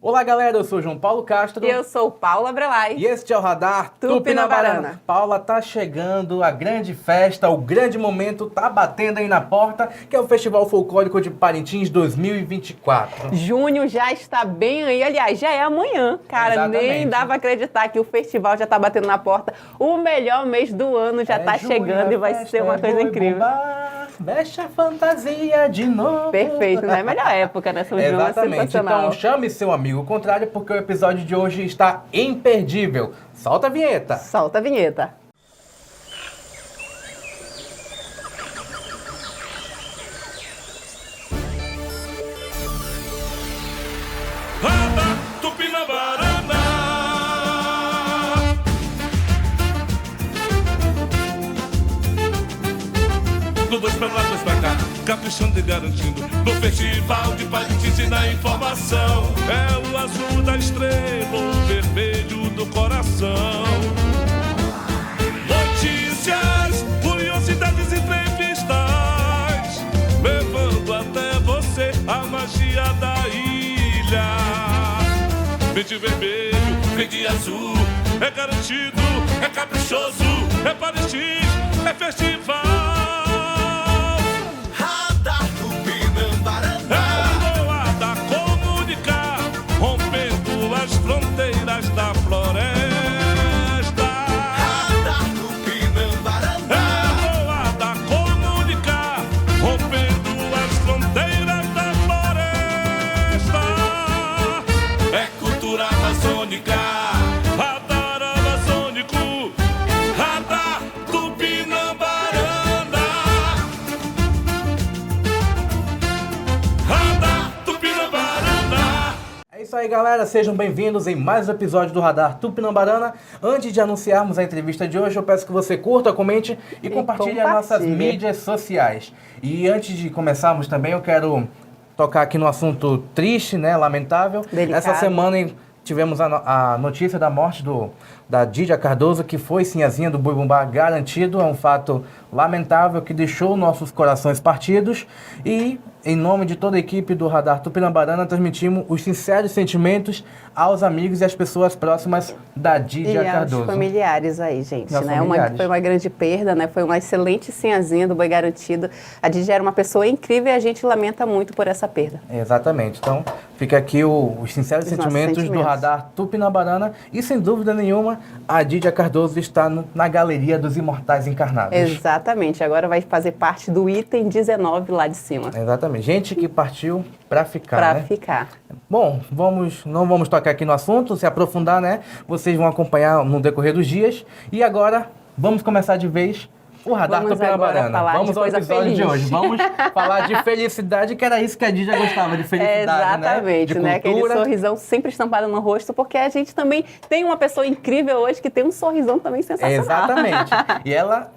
Olá galera, eu sou o João Paulo Castro. E eu sou Paula Brelay. E este é o Radar Tupinabarana. Paula, tá chegando a grande festa, o grande momento, tá batendo aí na porta, que é o Festival Folclórico de Parintins 2024. Junho já está bem aí, aliás, já é amanhã, cara. Exatamente. Nem dá pra acreditar que o festival já tá batendo na porta. O melhor mês do ano já tá chegando e vai ser uma coisa incrível. Mexe a fantasia de novo. Perfeito, não é a melhor época, né? São João é Exatamente, sensacional. então chame seu amigo contrário, porque o episódio de hoje está imperdível. Solta a vinheta. Solta a vinheta. Radar Tupinabarana. Do dois pra lá, dois pra cá, caprichando e garantindo. No Festival de Parintins e na informação, é o azul da estrela, o vermelho do coração. Notícias, curiosidades e entrevistas, levando até você a magia da ilha. Verde vermelho, verde azul, é garantido, é caprichoso, é Parintins, é festival. Radar Tupinabarana. É o ar da comunicar, rompendo as fronteiras da floresta. Radar Tupinabarana. É o ar da comunicar, rompendo as fronteiras da floresta. É cultura amazônica, radar amazônico, radar Tupinabarana. Radar Tupinabarana. É isso aí, galera. Sejam bem-vindos em mais um episódio do Radar Tupinabarana. Antes de anunciarmos a entrevista de hoje, eu peço que você curta, comente e compartilhe as nossas mídias sociais. E antes de começarmos também, eu quero tocar aqui no assunto triste, né, lamentável. Delicado. Essa semana tivemos a notícia da morte da Dídia Cardoso, que foi sinhazinha do Boi Bumbá garantido. É um fato lamentável que deixou nossos corações partidos. E, em nome de toda a equipe do Radar Tupinabarana, transmitimos os sinceros sentimentos aos amigos e às pessoas próximas da Dídia E aos Cardoso. familiares aí, gente, Aos né? familiares. Foi uma grande perda, né? Foi uma excelente sinhazinha do Boi Garantido. A Dídia era uma pessoa incrível e a gente lamenta muito por essa perda. Exatamente. Então, fica aqui os sinceros Os nossos sentimentos do sentimentos. Radar Tupinabarana. E, sem dúvida nenhuma, a Dídia Cardoso está na Galeria dos Imortais Encarnados. Exatamente, agora vai fazer parte do item 19 lá de cima. Exatamente. Gente que partiu para ficar, Pra né? ficar. Bom, não vamos tocar aqui no assunto, se aprofundar, né? Vocês vão acompanhar no decorrer dos dias. E agora, vamos começar de vez o Radar Vamos agora Tupinabarana. falar Vamos de ao coisa episódio de feliz. hoje. Vamos falar de felicidade, que era isso que a Dídia gostava, de felicidade, Exatamente, né? né? De Aquele cultura. sorrisão sempre estampado no rosto, porque a gente também tem uma pessoa incrível hoje que tem um sorrisão também sensacional. Exatamente. E ela,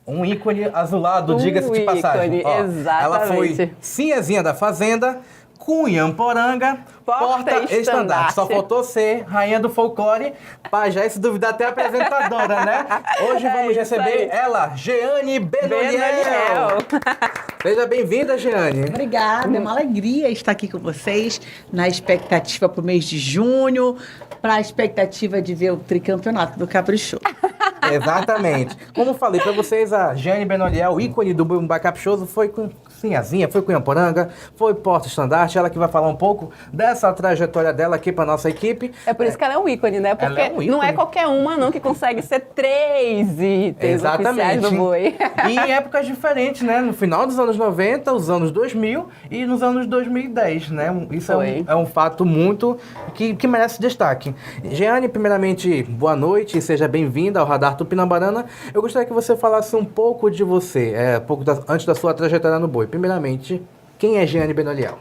um ícone azulado, Um diga-se de passagem. ícone, exatamente. Ela foi sinhazinha da Fazenda, Cunhamporanga, porta-estandarte. Só faltou ser rainha do folclore, pra já se duvidar até apresentadora, né? Hoje vamos isso receber aí. ela, Jeane Benoliel. Benoliel. Seja bem-vinda, Jeane. Obrigada, é uma alegria estar aqui com vocês, na expectativa para o mês de junho, para a expectativa de ver o tricampeonato do Caprichoso. Exatamente. Como falei pra vocês, a Jeane Benoliel, ícone do Bumbá Caprichoso, foi com sinhazinha, foi com Cunhamporanga, foi porta-estandarte. Ela que vai falar um pouco dessa trajetória dela aqui pra nossa equipe. É por isso que ela é um ícone, né? Porque Ela é um ícone. não é qualquer uma, não, que consegue ser 3 itens oficiais do Boi. E em épocas diferentes, né? No final dos anos 90, os anos 2000 e nos anos 2010, né? Isso Foi. é um fato muito que merece destaque. Jeane, primeiramente, boa noite e seja bem-vinda ao Radar Tupinabarana. Eu gostaria que você falasse um pouco de você, antes da sua trajetória no Boi. Primeiramente, quem é Jeane Benoliel?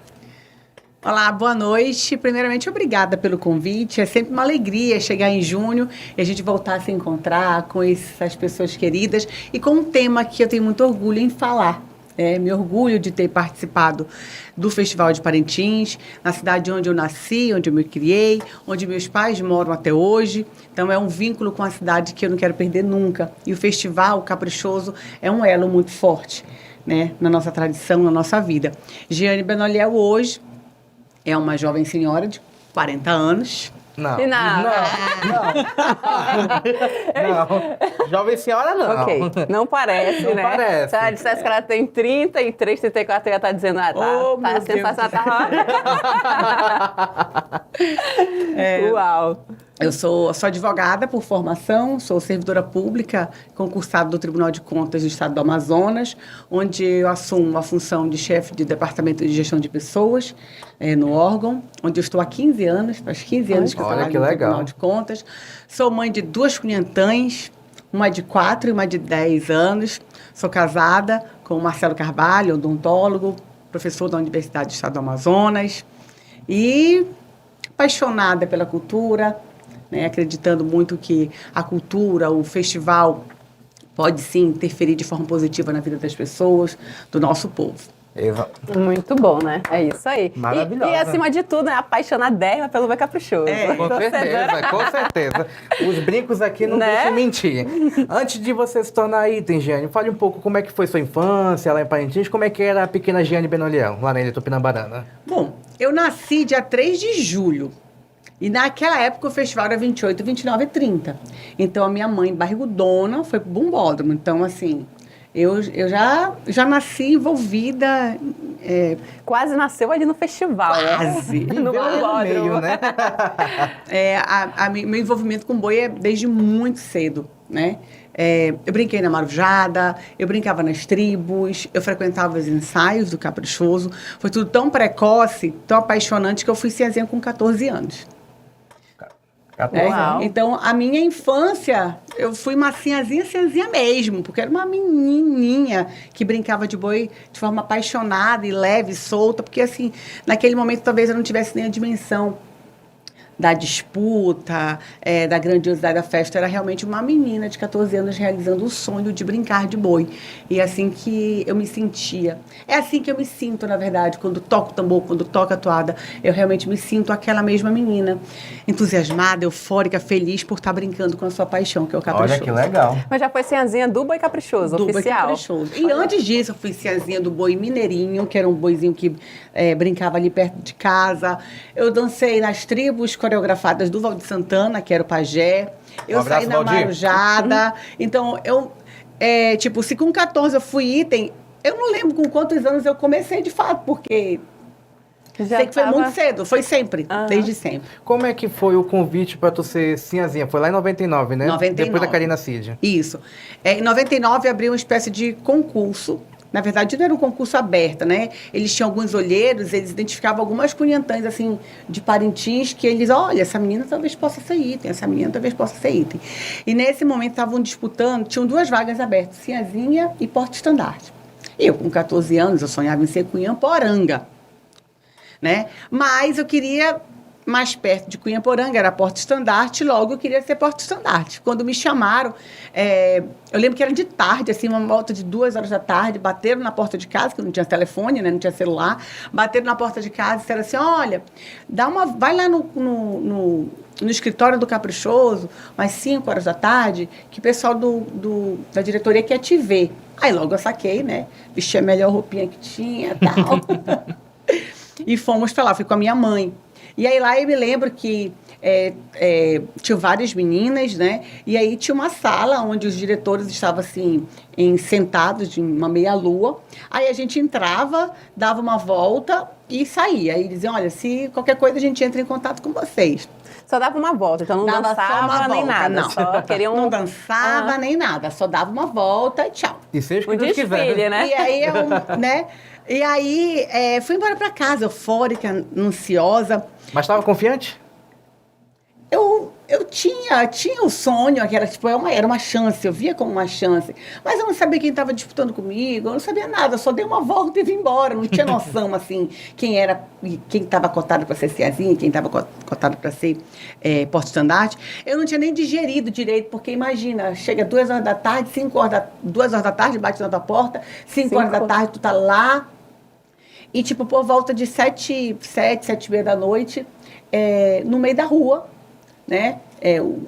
Olá, boa noite. Primeiramente, obrigada pelo convite. É sempre uma alegria chegar em junho e a gente voltar a se encontrar com essas pessoas queridas e com um tema que eu tenho muito orgulho em falar. Me orgulho de ter participado do Festival de Parintins, na cidade onde eu nasci, onde eu me criei, onde meus pais moram até hoje. Então, é um vínculo com a cidade que eu não quero perder nunca. E o Festival Caprichoso é um elo muito forte, né, na nossa tradição, na nossa vida. Jeane Benoliel hoje é uma jovem senhora de 40 anos. Não. E não. Não. Jovem senhora, não. Ok, não parece, Não né? parece. Se ela dissesse que ela tem 33, 34, eu ia estar dizendo, tá, Oh, tá meu sensacional, Deus. tá. Uau. Eu sou advogada por formação, sou servidora pública, concursada do Tribunal de Contas do Estado do Amazonas, onde eu assumo a função de chefe de Departamento de Gestão de Pessoas no órgão, onde eu estou há 15 anos, faz 15 anos que eu Olha trabalho que no legal. Tribunal de Contas. Sou mãe de 2 cunhantãs, uma de 4 e uma de 10 anos. Sou casada com o Marcelo Carvalho, odontólogo, professor da Universidade do Estado do Amazonas. E apaixonada pela cultura, né, acreditando muito que a cultura, o festival, pode sim interferir de forma positiva na vida das pessoas, do nosso povo. Muito bom, né? É isso aí. Maravilhosa. E acima de tudo, né? Apaixonadérrima pelo Boi Caprichoso. Com certeza. Os brincos aqui não Né? deixam mentir. Antes de você se tornar item, Giane, fale um pouco como é que foi sua infância lá em Parintins, como é que era a pequena Giane Benoliel, lá na Ilha Tupinambarana. Bom, eu nasci dia 3 de julho. E naquela época o festival era 28, 29 e 30. Então a minha mãe, barrigudona, foi pro Bumbódromo. Então, assim, eu já nasci envolvida. Quase nasceu ali no festival, Quase. né? No Viveu ali no Bumbódromo. meio, né? Meu envolvimento com boi é desde muito cedo, né? Eu brinquei na marujada, eu brincava nas tribos, eu frequentava os ensaios do Caprichoso. Foi tudo tão precoce, tão apaixonante, que eu fui sinhazinha com 14 anos. 14 Uau. anos. Então, a minha infância, eu fui uma sinhazinha mesmo, porque era uma menininha que brincava de boi de forma apaixonada e leve, solta, porque, assim, naquele momento talvez eu não tivesse nem a dimensão da disputa, da grandiosidade da festa. Era realmente uma menina de 14 anos realizando o sonho de brincar de boi. E é assim que eu me sentia. É assim que eu me sinto, na verdade, quando toco tambor, quando toco a toada. Eu realmente me sinto aquela mesma menina, entusiasmada, eufórica, feliz por estar brincando com a sua paixão, que é o caprichoso. Olha que legal. Mas já foi sinhazinha do Boi Caprichoso, Do boi oficial. caprichoso. E antes disso, eu fui sinhazinha do boi mineirinho, que era um boizinho que brincava ali perto de casa. Eu dancei nas tribos coreografadas do Valdir Santana, que era o pajé. Eu abraço, saí na Valdir. marujada. Então, se com 14 eu fui item, eu não lembro com quantos anos eu comecei de fato, porque Já sei que foi tava- muito cedo, foi sempre, Aham. desde sempre. Como é que foi o convite para tu ser sinhazinha? Foi lá em 99, né? 99. Depois da Karina Cid. Isso. Em 99 abriu uma espécie de concurso. Na verdade, não era um concurso aberto, né? Eles tinham alguns olheiros, eles identificavam algumas cunhantãs, assim, de Parintins, que eles, olha, essa menina talvez possa ser item, essa menina talvez possa ser item. E nesse momento estavam disputando, tinham 2 vagas abertas, Sinhazinha e Porta-Estandarte. Eu, com 14 anos, eu sonhava em ser Cunhamporanga, né? Mas eu queria mais perto de Cunhamporanga, era Porta-Estandarte, logo eu queria ser Porta-Estandarte. Quando me chamaram, eu lembro que era de tarde, assim, uma volta de 2 horas da tarde, bateram na porta de casa, que não tinha telefone, né, não tinha celular, bateram na porta de casa e disseram assim, olha, vai lá no escritório do Caprichoso, umas 5 horas da tarde, que o pessoal da diretoria quer te ver. Aí logo eu saquei, né, vesti a melhor roupinha que tinha e tal. E fomos pra lá, fui com a minha mãe. E aí lá eu me lembro que tinha várias meninas, né? E aí tinha uma sala onde os diretores estavam assim, sentados em uma meia-lua. Aí a gente entrava, dava uma volta e saía. Aí diziam, olha, se qualquer coisa a gente entra em contato com vocês. Só dava uma volta, então não Dava só dançava uma nem volta, nada. não. Só queriam... Não dançava nem nada, só dava uma volta e tchau. E seja o Um que Deus quiser. desfile, né? E aí né? E aí fui embora pra casa, eufórica, ansiosa. Mas estava confiante? Eu tinha o sonho, que era, tipo, era uma chance, eu via como uma chance. Mas eu não sabia quem estava disputando comigo, eu não sabia nada, eu só dei uma volta e vim embora. Não tinha noção, assim, quem estava cotado para ser Sinhazinha, quem estava cotado para ser Porta-Estandarte. Eu não tinha nem digerido direito, porque imagina, chega 2 horas da tarde, 2 horas da tarde, bate na tua porta, 5 horas da tarde, tu tá lá. E, tipo, por volta de 7h30 da noite, no meio da rua, né?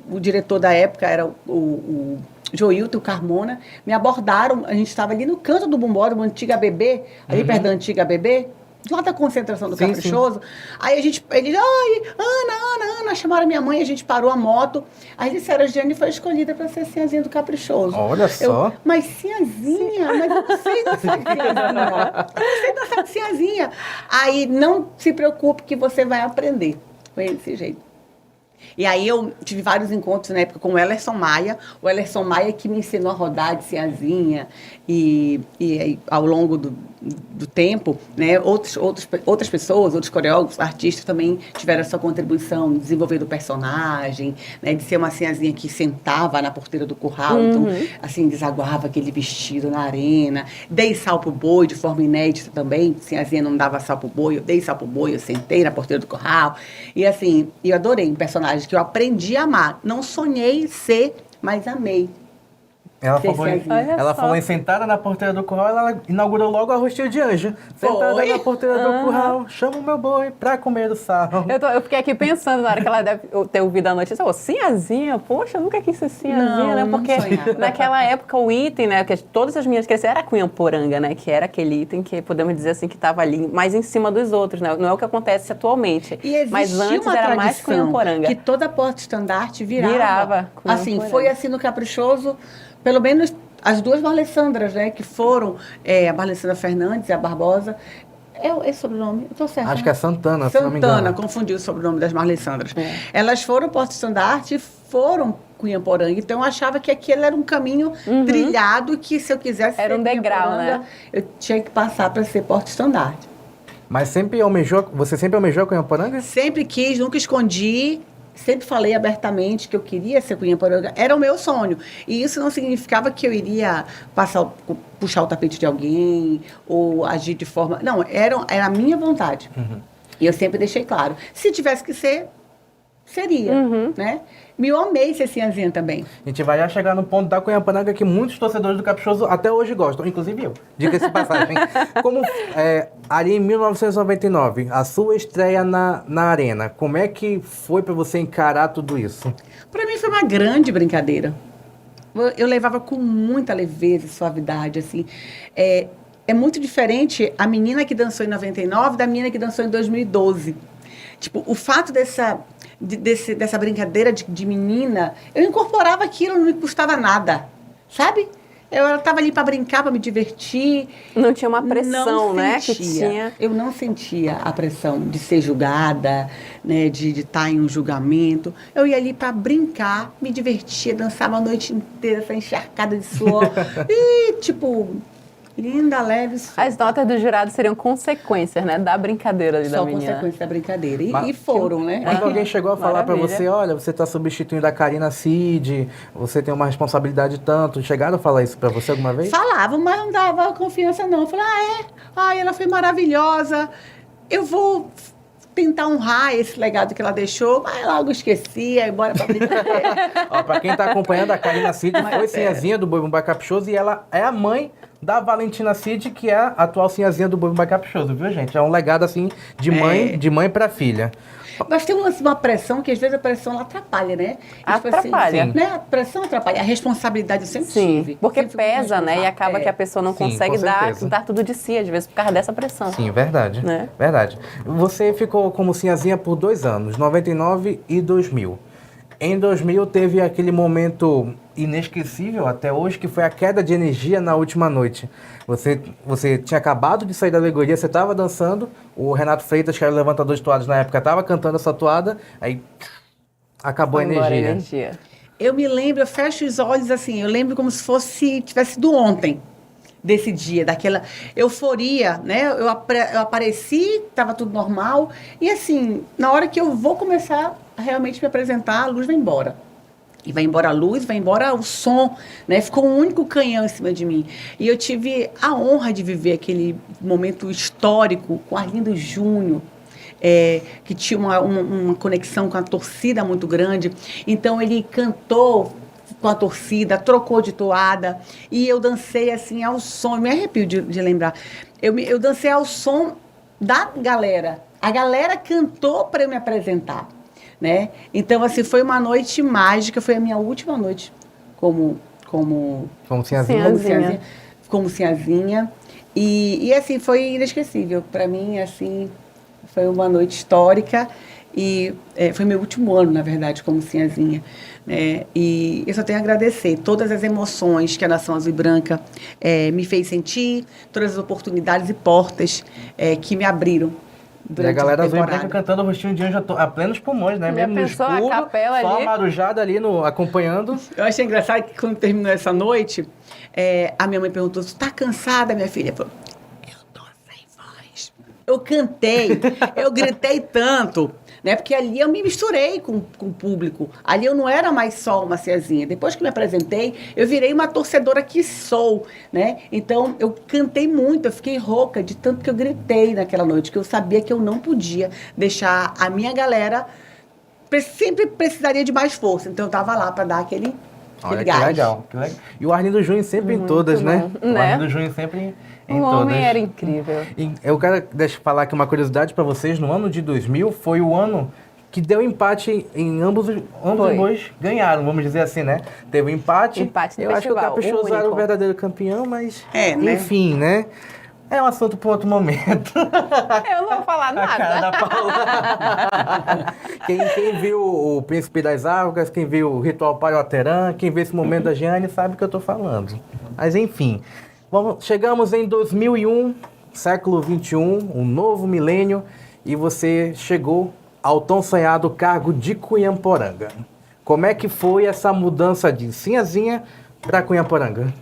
O diretor da época era o Joilton Carmona. Me abordaram, a gente estava ali no canto do Bumbódromo, Antiga Bebê, ali perto da Antiga Bebê, lá da concentração do Sim, Caprichoso. Aí ele, ai, Ana, chamaram minha mãe, a gente parou a moto. Aí disseram, a Jane foi escolhida para ser Sinhazinha do Caprichoso. Olha só. Mas Sinhazinha, mas eu não sei dançar de Sinhazinha. Eu não sei dançar de Sinhazinha. Aí, não se preocupe que você vai aprender. Foi desse jeito. E aí eu tive vários encontros na época com o Ellerson Maia. O Ellerson Maia que me ensinou a rodar de Sinhazinha. E ao longo do tempo, né, outras pessoas, outros coreógrafos, artistas também tiveram a sua contribuição no desenvolver do personagem, né, de ser uma Sinhazinha que sentava na porteira do curral, então, assim, desaguava aquele vestido na arena. Dei sal pro boi de forma inédita também. Sinhazinha não dava sal pro boi, eu dei sal pro boi, eu sentei na porteira do curral. E assim, eu adorei um personagem que eu aprendi a amar. Não sonhei ser, mas amei. Ela falou em sentada na porteira do curral, ela inaugurou logo a Rostinho de Anjo. Sentada na porteira do curral, chama o meu boi pra comer o sal. Eu fiquei aqui pensando na hora que ela deve ter ouvido a notícia. Sinhazinha, poxa, eu nunca quis ser Sinhazinha, né? Porque naquela época o item, né, que todas as meninas cresceram, era Cunhamporanga, né? Que era aquele item que podemos dizer assim que estava ali mais em cima dos outros, né? Não é o que acontece atualmente. Mas antes era mais Cunhamporanga. Que toda porta-estandarte virava. Assim, foi assim no Caprichoso. Pelo menos as duas Marlessandras, né, que foram, a Marlessandra Fernandes e a Barbosa, é sobrenome? Eu tô certa. Acho que é Santana, se não me engano. Santana, confundiu o sobrenome das Marlessandras. Elas foram porta-estandarte e foram Cunhamporanga. Então, eu achava que aquele era um caminho trilhado que, se eu quisesse era um degrau, né? Eu tinha que passar para ser porta-estandarte. Mas você sempre almejou Cunhamporanga? Sempre quis, nunca escondi. Sempre falei abertamente que eu queria ser Cunhamporanga. Era o meu sonho. E isso não significava que eu iria puxar o tapete de alguém ou agir de forma... Não, era a minha vontade. E eu sempre deixei claro. Se tivesse que ser, seria, né? Eu amei ser Sinhazinha também. A gente vai já chegar no ponto da Cunhamporanga que muitos torcedores do Caprichoso até hoje gostam, inclusive eu. Diga-se de passagem. Como ali em 1999, a sua estreia na Arena, como é que foi para você encarar tudo isso? Para mim foi uma grande brincadeira. Eu levava com muita leveza e suavidade, assim. É muito diferente a menina que dançou em 99 da menina que dançou em 2012. Tipo, o fato dessa brincadeira de menina, eu incorporava aquilo, não me custava nada, sabe? Eu estava ali para brincar, para me divertir. Não tinha uma pressão, né? Que tinha. Eu não sentia a pressão de ser julgada, né? De estar em um julgamento. Eu ia ali para brincar, me divertia, dançava a noite inteira, essa encharcada de suor. E, tipo... Linda, leve. As notas do jurado seriam consequências, né? Da brincadeira ali da menina. Só consequência da brincadeira. E foram, né? Mas alguém chegou a falar para você, olha, você está substituindo a Karina Cid, você tem uma responsabilidade tanto. Chegaram a falar isso para você alguma vez? Falavam, mas não dava confiança não. Eu falei, ela foi maravilhosa. Eu vou tentar honrar esse legado que ela deixou, mas logo esqueci, aí bora pra brincadeira. Para quem está acompanhando, a Karina Cid foi Sinhazinha do Boi Bumbá Caprichoso e ela é a mãe da Valentina Cid, que é a atual Sinhazinha do Boi Bumbá Caprichoso, viu, gente? É um legado, assim, de mãe para filha. Mas tem uma pressão que, às vezes, a pressão ela atrapalha, né? Atrapalha. Assim, né? A pressão atrapalha. A responsabilidade eu sempre tive. Porque pesa, né? E acaba que a pessoa não consegue dar tudo de si, às vezes, por causa dessa pressão. Sim, verdade. Né? Verdade. Você ficou como Sinhazinha por 2 anos, 99 e 2000. Em 2000 teve aquele momento inesquecível até hoje, que foi a queda de energia na última noite. Você tinha acabado de sair da alegoria, você estava dançando, o Renato Freitas, que era o levantador de toadas na época, estava cantando essa toada, aí acabou a energia. Eu me lembro, eu fecho os olhos assim, eu lembro como se tivesse sido ontem, desse dia, daquela euforia, né? Eu apareci, estava tudo normal, e assim, na hora que eu vou começar a realmente me apresentar, a luz vai embora. E vai embora a luz, vai embora o som, né? Ficou um único canhão em cima de mim. E eu tive a honra de viver aquele momento histórico com Arlindo Júnior, que tinha uma conexão com a torcida muito grande. Então, ele cantou com a torcida, trocou de toada, e eu dancei assim ao som, me arrepio de lembrar, eu dancei ao som da galera. A galera cantou para eu me apresentar. Né? Então, assim, foi uma noite mágica, foi a minha última noite como Sinhazinha. Como Sinhazinha. E assim, foi inesquecível. Para mim, assim, foi uma noite histórica e foi meu último ano, na verdade, como Sinhazinha. Né? E eu só tenho a agradecer todas as emoções que a Nação Azul e Branca me fez sentir, todas as oportunidades e portas que me abriram. E a galera azul e temporada. branca cantando o Rostinho de Anjo a plenos pulmões, né? Já Mesmo no pensou a escuro, capela só ali? a marujada ali acompanhando. Eu achei engraçado que quando terminou essa noite, a minha mãe perguntou, você tá cansada, minha filha? Eu falei, eu tô sem voz. Eu cantei, eu gritei tanto, né? Porque ali eu me misturei com o público. Ali eu não era mais só uma Cezinha. Depois que me apresentei, eu virei uma torcedora que sou, né? Então, eu cantei muito, eu fiquei rouca de tanto que eu gritei naquela noite, que eu sabia que eu não podia deixar a minha galera... Sempre precisaria de mais força. Então, eu tava lá para dar aquele Olha que gás. legal, que legal. E o Arlindo Júnior sempre em todas, né? bom, O né? Arlindo Júnior sempre em O todas. homem era incrível. E eu quero falar aqui uma curiosidade para vocês. No ano de 2000 foi o ano que deu empate em ambos os dois ganharam, vamos dizer assim, né? Teve um empate. Empate no eu acho que o festival, Caprichoso era o único. verdadeiro campeão, mas né? enfim, né? É um assunto para outro momento. Eu não vou falar A cara nada. da Paula. Quem viu o Príncipe das Águas, quem viu o Ritual Paroterã, quem viu esse momento da Giane, sabe o que eu estou falando. Mas enfim, chegamos em 2001, século 21, um novo milênio, e você chegou ao tão sonhado cargo de Cunhamporanga. Como é que foi essa mudança de Sinhazinha para Cunhamporanga?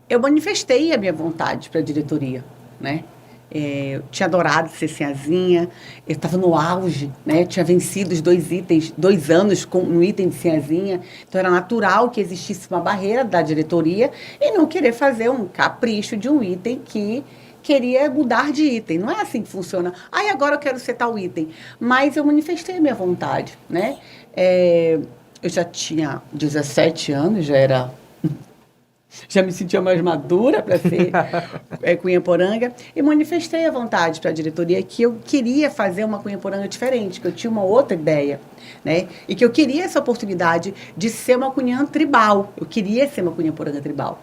Eu manifestei a minha vontade para a diretoria, né? Eu tinha adorado ser Sinhazinha, eu estava no auge, né? Eu tinha vencido os 2 anos com um item de Sinhazinha, então era natural que existisse uma barreira da diretoria e não querer fazer um capricho de um item que queria mudar de item. Não é assim que funciona. Agora eu quero ser tal item. Mas eu manifestei a minha vontade, né? Eu já tinha 17 anos, já me sentia mais madura para ser Cunhamporanga e manifestei a vontade para a diretoria que eu queria fazer uma Cunhamporanga diferente, que eu tinha uma outra ideia, né? E que eu queria essa oportunidade de ser uma Cunhã tribal. Eu queria ser uma Cunhamporanga tribal,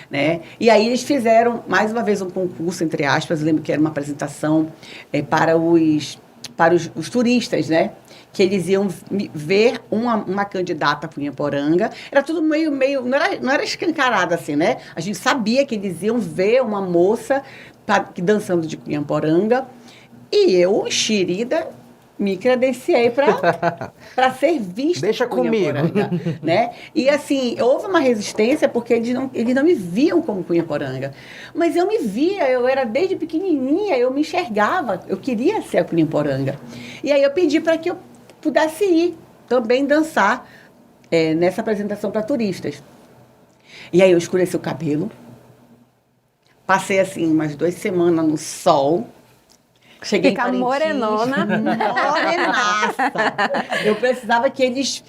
né? E aí eles fizeram, mais uma vez, um concurso, entre aspas, eu lembro que era uma apresentação para os turistas, né? Que eles iam ver uma candidata a Cunhamporanga. Era tudo meio não era escancarado assim, né? A gente sabia que eles iam ver uma moça dançando de Cunhamporanga. E eu, enxerida, me credenciei para ser vista. Deixa comigo. Né? E assim, houve uma resistência porque eles não me viam como Cunhamporanga. Mas eu me via, eu era desde pequenininha, eu me enxergava, eu queria ser a Cunhamporanga. E aí eu pedi para que eu pudesse ir também dançar nessa apresentação para turistas. E aí eu escureci o cabelo, passei assim umas 2 semanas no sol, cheguei Fica em Parintins, morenona. morenaça. Eu precisava que eles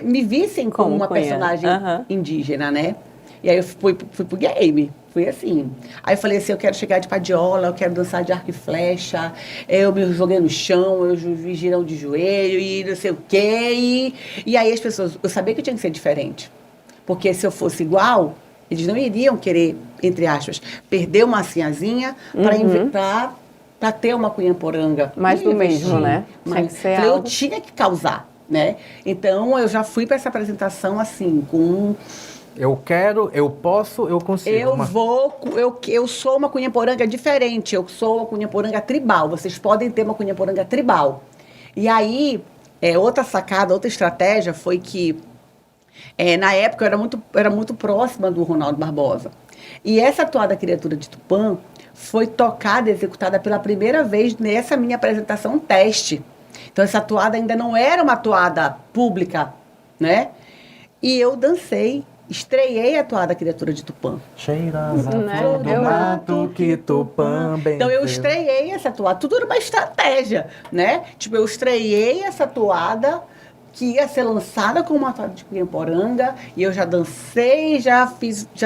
me vissem como uma Cunha. personagem Aham. indígena, né? E aí eu fui pro game. Fui assim. Aí eu falei assim, eu quero chegar de padiola, eu quero dançar de arco e flecha. Eu me joguei no chão, eu fiz girão de joelho e não sei o quê. E aí as pessoas... Eu sabia que eu tinha que ser diferente. Porque se eu fosse igual, eles não iriam querer, entre aspas, perder uma Sinhazinha para ter uma Cunhamporanga. Mais do mesmo, né? Tinha Mas que ser eu algo... tinha que causar, né? Então, eu já fui para essa apresentação assim, com... Eu quero, eu posso, eu consigo. Eu sou uma Cunhamporanga diferente, eu sou uma Cunhamporanga tribal, vocês podem ter uma Cunhamporanga tribal. E aí, outra sacada, outra estratégia foi que, na época, eu era muito próxima do Ronaldo Barbosa. E essa toada Criatura de Tupã foi tocada, executada pela primeira vez nessa minha apresentação teste. Então, essa toada ainda não era uma toada pública, né? E eu dancei, estreiei a toada Criatura de Tupã. Cheirosa Né? flor do Eu- mato que Tupã bem Então, eu fez. estreiei essa toada. Tudo era uma estratégia, né? Tipo, eu estreiei essa toada que ia ser lançada como uma toada de Cunhamporanga, e eu já dancei, já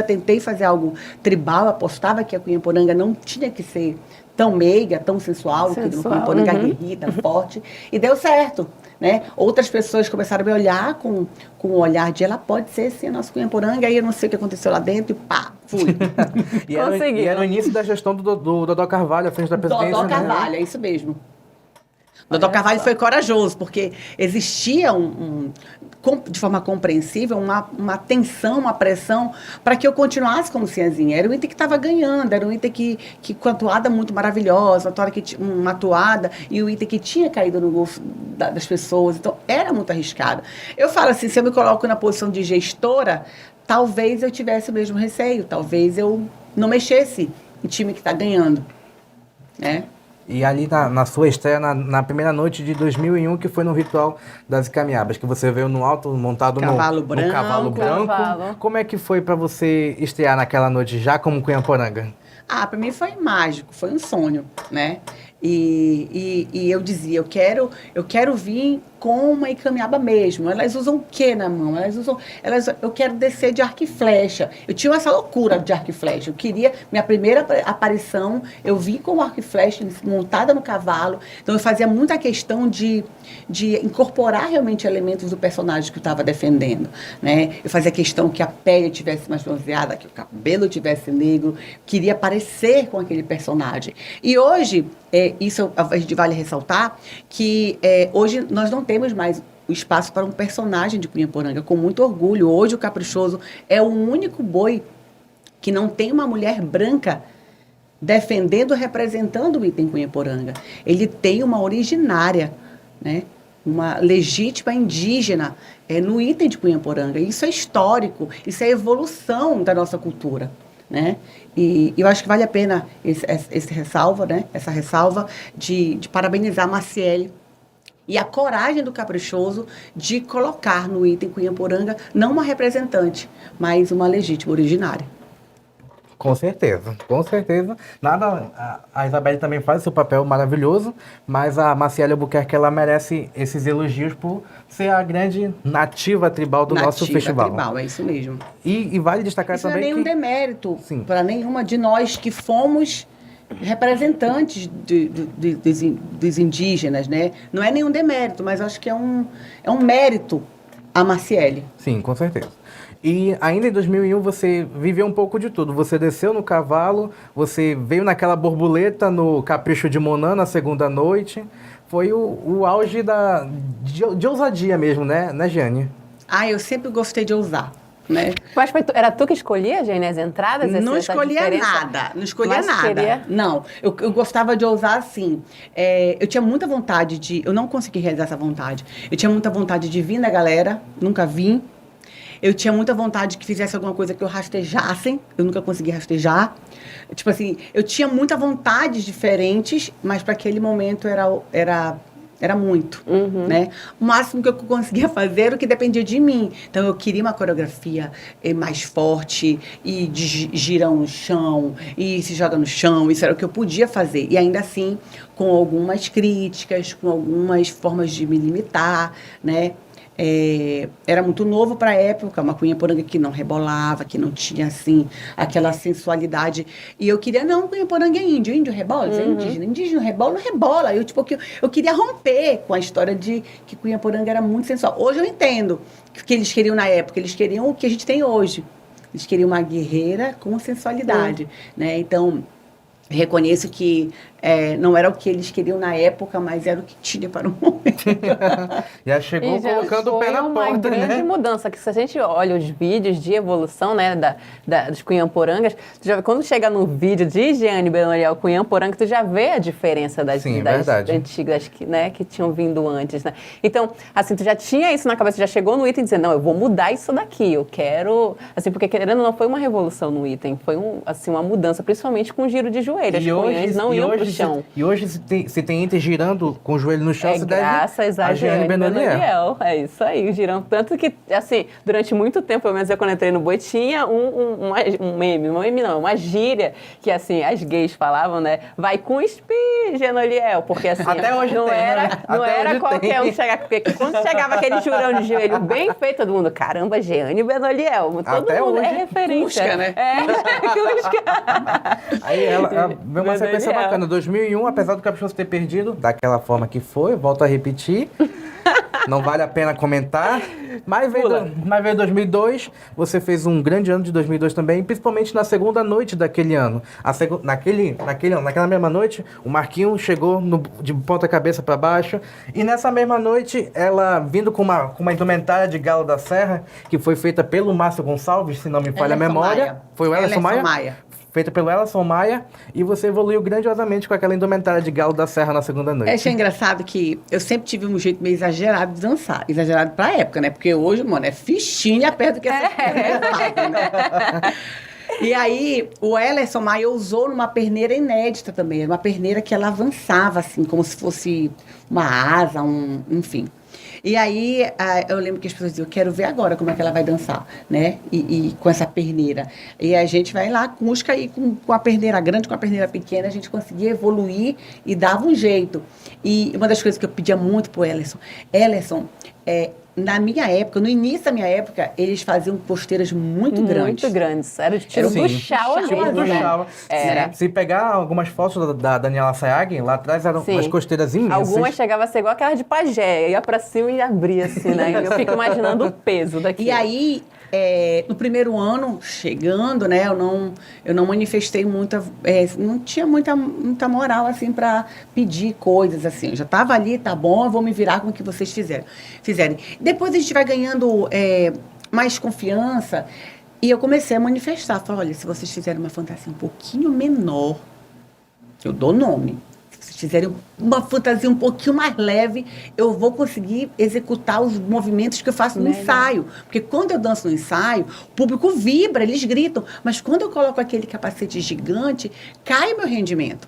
tentei fazer algo tribal, apostava que a Cunhamporanga não tinha que ser tão meiga, tão sensual, que a Sensual, Cunhamporanga uhum. aguerrida, forte, e deu certo, né? Outras pessoas começaram a me olhar com o olhar de ela pode ser sim a nossa Cunhaporanga, aí eu não sei o que aconteceu lá dentro e pá, fui. E era o início da gestão do Dodó Carvalho, à frente da presidência, Dodó né? Carvalho, é isso mesmo. Dodó Carvalho foi corajoso, porque existia de forma compreensível, uma tensão, uma pressão para que eu continuasse como Sinhazinha. Era um item que estava ganhando, era um item que com a toada muito maravilhosa, uma toada, e o item que tinha caído no gosto das pessoas. Então, era muito arriscado. Eu falo assim, se eu me coloco na posição de gestora, talvez eu tivesse o mesmo receio, talvez eu não mexesse em time que está ganhando, né? E ali na sua estreia, na primeira noite de 2001, que foi no Ritual das Encaminhadas, que você veio no alto, montado no cavalo branco. Cavalo. Como é que foi para você estrear naquela noite, já como Cunhaporanga? Para mim foi mágico, foi um sonho, né? E eu dizia, eu quero vir com uma Icamiaba mesmo. Elas usam o que na mão? Eu quero descer de arco e flecha. Eu tinha essa loucura de arco e flecha. Eu queria, minha primeira aparição, eu vim com o arco e flecha montada no cavalo. Então eu fazia muita questão de incorporar realmente elementos do personagem que eu estava defendendo, né? Eu fazia questão que a pele tivesse mais bronzeada, que o cabelo tivesse negro. Queria parecer com aquele personagem. E hoje, isso a gente vale ressaltar, que hoje nós não temos mais o espaço para um personagem de Cunhaporanga, com muito orgulho. Hoje o Caprichoso é o único boi que não tem uma mulher branca defendendo, representando o item Cunhaporanga. Ele tem uma originária, né? Uma legítima indígena no item de Cunhaporanga. Isso é histórico, isso é evolução da nossa cultura, né? E eu acho que vale a pena esse ressalva, né? Essa ressalva de parabenizar a Maciele e a coragem do Caprichoso de colocar no item Cunhaporanga não uma representante, mas uma legítima originária. Com certeza, com certeza. A Isabelle também faz seu papel maravilhoso, mas a Maciele Albuquerque, ela merece esses elogios por ser a grande nativa tribal do nosso festival. Nativa tribal, é isso mesmo. E vale destacar isso também não é nenhum demérito para nenhuma de nós que fomos representantes dos indígenas, né? Não é nenhum demérito, mas acho que é um mérito a Maciele. Sim, com certeza. E ainda em 2001 você viveu um pouco de tudo. Você desceu no cavalo, você veio naquela borboleta no Capricho de Monan na segunda noite. Foi o auge de ousadia mesmo, né, Jeane? Eu sempre gostei de ousar, né? Mas era tu que escolhia, Jeane, as entradas? Não escolhia nada, não escolhia nada. Queria... Não, eu gostava de ousar assim. Eu tinha muita vontade eu não consegui realizar essa vontade. Eu tinha muita vontade de vir na galera, nunca vim. Eu tinha muita vontade que fizesse alguma coisa que eu rastejassem. Eu nunca consegui rastejar. Tipo assim, eu tinha muita vontades diferentes, mas para aquele momento era muito, né? O máximo que eu conseguia fazer era o que dependia de mim. Então, eu queria uma coreografia mais forte, e de girão no chão, e se joga no chão. Isso era o que eu podia fazer. E ainda assim, com algumas críticas, com algumas formas de me limitar, né? Era muito novo para a época, uma Cunhaporanga que não rebolava, que não tinha, assim, aquela sensualidade. E eu queria, não, Cunhaporanga é índio, índio rebola, é indígena, indígena rebola, não rebola. Eu queria romper com a história de que Cunhaporanga era muito sensual. Hoje eu entendo o que eles queriam na época, eles queriam o que a gente tem hoje. Eles queriam uma guerreira com sensualidade, né? Então, reconheço que não era o que eles queriam na época, mas era o que tinha para o momento. Já chegou colocando o pé na porta, né? Foi uma grande mudança, que se a gente olha os vídeos de evolução, né, dos Cunhaporangas, quando chega no vídeo de Jeane Benoliel Cunhaporanga, tu já vê a diferença das antigas que tinham vindo antes, né? Então, assim, tu já tinha isso na cabeça, já chegou no item dizendo, não, eu vou mudar isso daqui, eu quero... Assim, porque querendo ou não, foi uma revolução no item, foi uma mudança, principalmente com o giro de joelho. As cunhas não iam pro chão. E hoje, se tem item girando com o joelho no chão, se deve graças a Jeane Benoliel. É isso aí, girando. Tanto que, assim, durante muito tempo, pelo menos eu quando entrei no boi, tinha um meme não, uma gíria, que, assim, as gays falavam, né? Vai com espi, Benoliel, porque, assim, até hoje não tem, era, né? não até era qualquer um chegar, porque quando chegava aquele jurão de joelho bem feito, todo mundo, caramba, Jeane Benoliel. Todo até mundo hoje. É referência. Cusca, né? Cusca. Aí ela veio uma sequência bacana. 2001, apesar do Caprichoso ter perdido, daquela forma que foi, volto a repetir, não vale a pena comentar. Mas veio 2002, você fez um grande ano de 2002 também, principalmente na segunda noite daquele ano. Naquela mesma noite, o Marquinhos chegou de ponta cabeça para baixo, e nessa mesma noite, ela vindo com uma indumentária de Galo da Serra, que foi feita pelo Márcio Gonçalves, se não me falha a memória. Maia. Foi o Ellerson Maia? Maia. Feita pelo Ellerson Maia, e você evoluiu grandiosamente com aquela indumentária de Galo da Serra na segunda noite. Achei engraçado que eu sempre tive um jeito meio exagerado de dançar. Exagerado pra época, né? Porque hoje, mano, é fichinha perto do que essa né? E aí, o Ellerson Maia usou numa perneira inédita também. Era uma perneira que ela avançava, assim, como se fosse uma asa, enfim. E aí, eu lembro que as pessoas diziam, eu quero ver agora como é que ela vai dançar, né? E com essa perneira. E a gente vai lá, Cusca, e com a perneira grande, com a perneira pequena, a gente conseguia evoluir e dava um jeito. E uma das coisas que eu pedia muito pro Ellerson, na minha época, no início da minha época, eles faziam costeiras muito grandes. Muito grandes. Era o estilo Sim. do Chau Tipo mesmo, do né? Chau. Era. Se pegar algumas fotos da Daniela Sayag, lá atrás eram Sim. umas costeiras imensas. Algumas chegavam a ser igual aquelas de pajé. Ia pra cima e abria, assim, né? Eu fico imaginando o peso daqui. E aí, no primeiro ano, chegando, né, eu não manifestei não tinha muita moral, assim, para pedir coisas, assim. Eu já estava ali, tá bom, eu vou me virar com o que vocês fizerem. Depois a gente vai ganhando mais confiança, e eu comecei a manifestar. Falei, olha, se vocês fizerem uma fantasia um pouquinho menor, eu dou nome. Se fizerem uma fantasia um pouquinho mais leve, eu vou conseguir executar os movimentos que eu faço no ensaio. Porque quando eu danço no ensaio, o público vibra, eles gritam. Mas quando eu coloco aquele capacete gigante, cai o meu rendimento.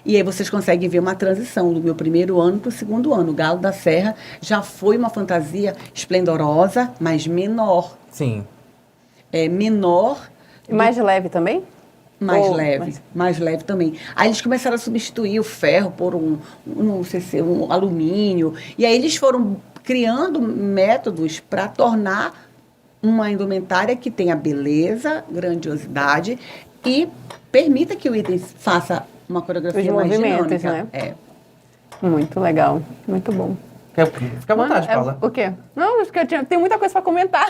E aí vocês conseguem ver uma transição do meu primeiro ano para o segundo ano. O Galo da Serra já foi uma fantasia esplendorosa, mas menor. Sim. Menor. Mais leve também? Mais leve também. Aí eles começaram a substituir o ferro por não sei se um alumínio. E aí eles foram criando métodos para tornar uma indumentária que tenha beleza, grandiosidade e permita que o item faça uma coreografia mais movimentos, dinâmica. né? Muito legal, muito bom. Fica à vontade, Paula. O quê? Não, porque tem muita coisa para comentar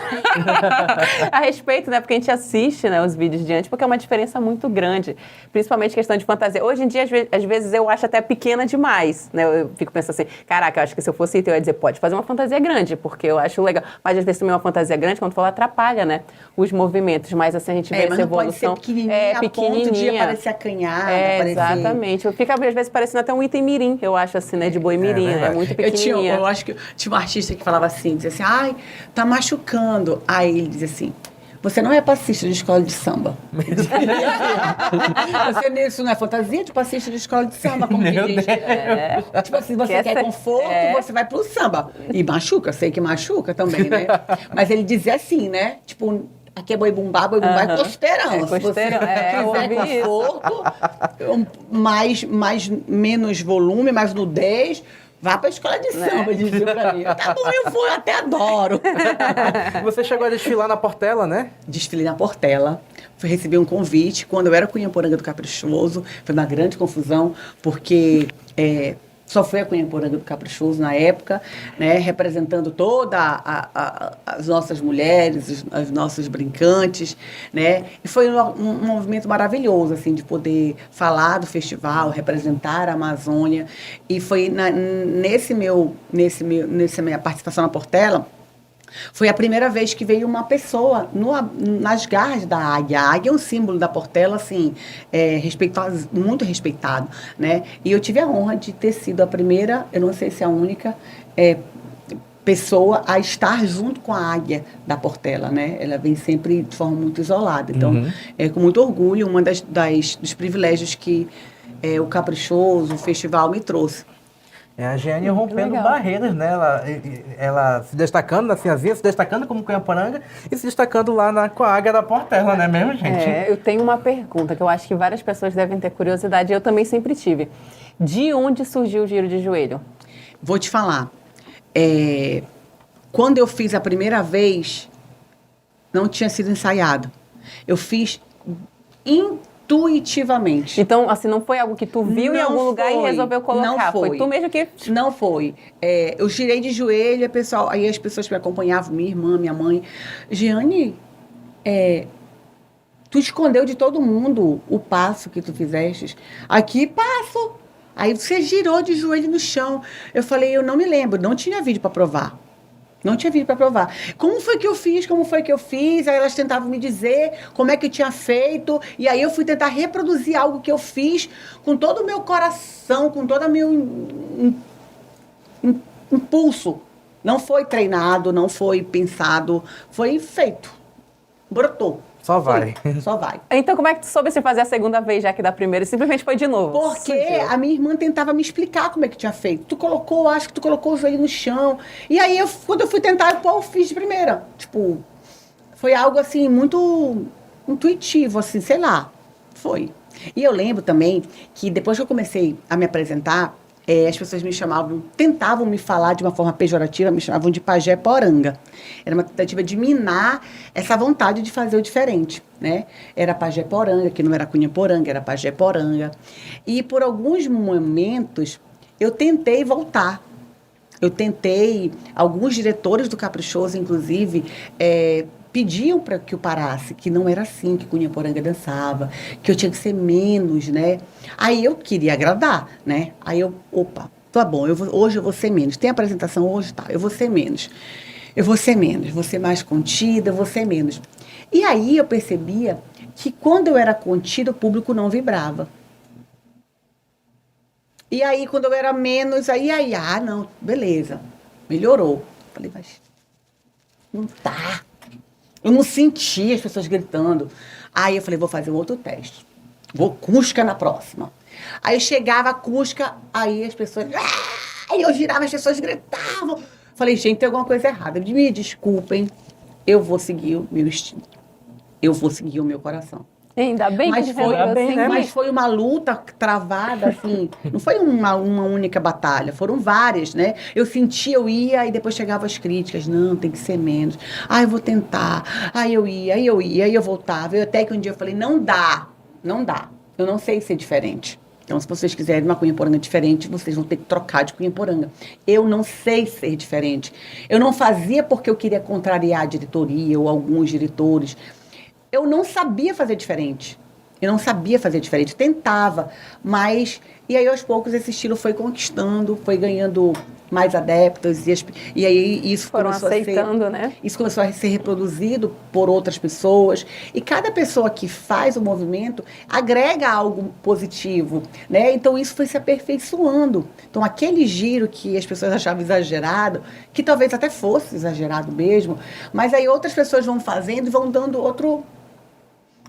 a respeito, né? Porque a gente assiste, né, os vídeos de antes, porque é uma diferença muito grande. Principalmente questão de fantasia. Hoje em dia, às vezes, eu acho até pequena demais, né? Eu fico pensando assim, caraca, eu acho que se eu fosse eu ia dizer, pode fazer uma fantasia grande, porque eu acho legal. Mas às vezes também uma fantasia grande, quando for, atrapalha, né? Os movimentos. Mas assim, a gente vê essa evolução. Pode ser pequenininha, a ponto de aparecer acanhada. Exatamente. Fica, às vezes, parecendo até um item mirim, eu acho assim, né? De boi mirim, né? Muito pequenininha. Eu acho que tinha um artista que falava assim, dizia assim, ai, tá machucando. Aí ele dizia assim, você não é passista de escola de samba. Isso não é fantasia de passista de escola de samba, como que diz. Tipo assim, você quer conforto, você vai pro samba. E machuca, sei que machuca também, né? Mas ele dizia assim, né? Tipo, aqui é boi bumbá é costeirão. Se você quiser conforto, menos volume, mais nudez, vá pra escola de samba, dizia pra mim. Tá bom, eu vou, eu até adoro. Você chegou a desfilar na Portela, né? Desfilei na Portela. Fui receber um convite. Quando eu era Cunhaporanga do Caprichoso, foi uma grande confusão, porque só foi a Cunhaporanga do Caprichoso na época, né, representando toda as nossas mulheres, os nossos brincantes, né, e foi um movimento maravilhoso, assim, de poder falar do festival, representar a Amazônia, e foi nessa minha participação na Portela, foi a primeira vez que veio uma pessoa nas garras da águia. A águia é um símbolo da Portela, assim, muito respeitado, né? E eu tive a honra de ter sido a primeira, eu não sei se a única, pessoa a estar junto com a águia da Portela, né? Ela vem sempre de forma muito isolada. Então, com muito orgulho, uma dos privilégios que o Caprichoso, o festival, me trouxe. A Jeane rompendo barreiras, né? Ela se destacando na Sinhazinha, se destacando como Cunhaporanga e se destacando lá com a águia da Portela, não é mesmo, gente? Eu tenho uma pergunta que eu acho que várias pessoas devem ter curiosidade, eu também sempre tive. De onde surgiu o giro de joelho? Vou te falar. Quando eu fiz a primeira vez, não tinha sido ensaiado. Eu fiz intuitivamente. Então, assim, não foi algo que tu viu em Não algum lugar e foi, resolveu colocar. não Foi foi. tu mesmo que... Não foi. Eu girei de joelho, aí as pessoas que me acompanhavam, minha irmã, minha mãe, Giane, tu escondeu de todo mundo o passo que tu fizeste. Aqui, passo. Aí você girou de joelho no chão. Eu falei, eu não me lembro, não tinha vídeo para provar. Não tinha vídeo para provar. Como foi que eu fiz? Como foi que eu fiz? Aí elas tentavam me dizer como é que eu tinha feito. E aí eu fui tentar reproduzir algo que eu fiz com todo o meu coração, com todo o meu impulso. Não foi treinado, não foi pensado, foi feito. Brotou. Só vai. Foi, só vai. Então, como é que tu soube se fazer a segunda vez, já que da primeira e simplesmente foi de novo? Porque Surgiu. a minha irmã tentava me explicar como é que tinha feito. Acho que tu colocou o joelho no chão. E aí, quando eu fui tentar, eu fiz de primeira. Tipo, foi algo assim, muito intuitivo, assim, sei lá. Foi. E eu lembro também que depois que eu comecei a me apresentar, as pessoas me chamavam, tentavam me falar de uma forma pejorativa, me chamavam de pajé poranga. Era uma tentativa de minar essa vontade de fazer o diferente, né? Era pajé poranga, que não era cunha poranga, era pajé poranga. E por alguns momentos eu tentei voltar. Alguns diretores do Caprichoso, inclusive, pediam para que eu parasse, que não era assim que Cunha Poranga dançava, que eu tinha que ser menos, né? Aí eu queria agradar, né? Aí tá bom, hoje eu vou ser menos. Tem apresentação hoje? Tá, eu vou ser menos. Vou ser mais contida, vou ser menos. E aí eu percebia que quando eu era contida, o público não vibrava. E aí, quando eu era menos, não, beleza, melhorou. Falei, mas não tá. Eu não senti as pessoas gritando. Aí eu falei, vou fazer um outro teste. Vou Cusca na próxima. Aí chegava a Cusca, aí as pessoas... Aí eu girava, as pessoas gritavam. Falei, gente, tem alguma coisa errada. Me desculpem, eu vou seguir o meu instinto. Eu vou seguir o meu coração. Ainda bem Mas que foi, assim, mas foi uma luta travada, assim. Não foi uma única batalha, foram várias, né? Eu sentia, eu ia, e depois chegavam as críticas. Não, tem que ser menos. Eu vou tentar. Aí eu ia, aí eu voltava. Até que um dia eu falei, não dá. Eu não sei ser diferente. Então, se vocês quiserem uma Cunha Poranga diferente, vocês vão ter que trocar de Cunha Poranga. Eu não sei ser diferente. Eu não fazia porque eu queria contrariar a diretoria ou alguns diretores. Eu não sabia fazer diferente. Tentava, mas... E aí, aos poucos, esse estilo foi conquistando, foi ganhando mais adeptos. E aí, isso foram começou aceitando, né? Isso começou a ser reproduzido por outras pessoas. E cada pessoa que faz o movimento agrega algo positivo, né? Então, isso foi se aperfeiçoando. Então, aquele giro que as pessoas achavam exagerado, que talvez até fosse exagerado mesmo, mas aí outras pessoas vão fazendo e vão dando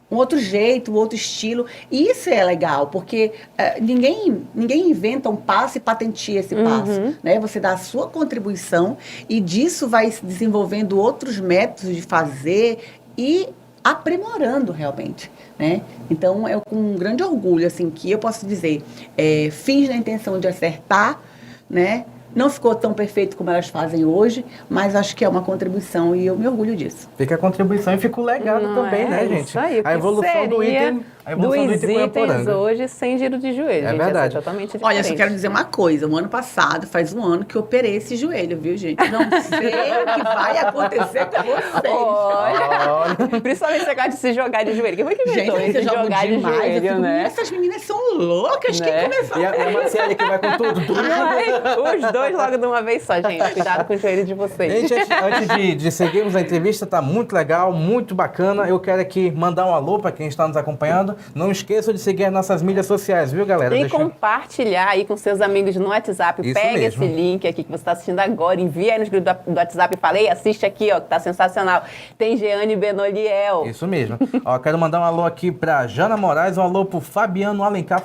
um outro jeito, um outro estilo. E isso é legal, porque ninguém inventa um passo e patenteia esse passo. Né? Você dá a sua contribuição e disso vai se desenvolvendo outros métodos de fazer e aprimorando realmente. Né? Então, é com um grande orgulho assim, que eu posso dizer, fiz na intenção de acertar, né? Não ficou tão perfeito como elas fazem hoje, mas acho que é uma contribuição e eu me orgulho disso. Fica a contribuição e fica o legado também, né, gente? Isso aí, a evolução do item. A evolução do item Cunha Poranga. hoje sem giro de joelho, É gente. verdade. É totalmente diferente. Olha, só quero dizer uma coisa. O ano passado, faz um ano que eu operei esse joelho, viu, gente? Não sei o que vai acontecer com vocês. Olha, principalmente você gosta de se jogar de joelho. Quem foi que inventou Gente, isso de vocês jogam jogar de demais. Eu joelho, fico, né? Essas meninas são loucas. Né? Quem começou E a Marcele que vai com tudo. Ai, os dois logo de uma vez só, gente. Cuidado com o joelho de vocês. Gente, antes de seguirmos a entrevista, tá muito legal, muito bacana. Eu quero aqui mandar um alô para quem está nos acompanhando. Não esqueça de seguir as nossas mídias sociais, viu, galera? E compartilhar aí com seus amigos no WhatsApp. Isso Pega mesmo. esse link aqui que você está assistindo agora, envia aí nos grupos do WhatsApp e fala, ei, assiste aqui, ó, que tá sensacional. Tem Jeane Benoliel. Isso mesmo. Ó, quero mandar um alô aqui pra Jana Moraes, um alô pro Fabiano Alencar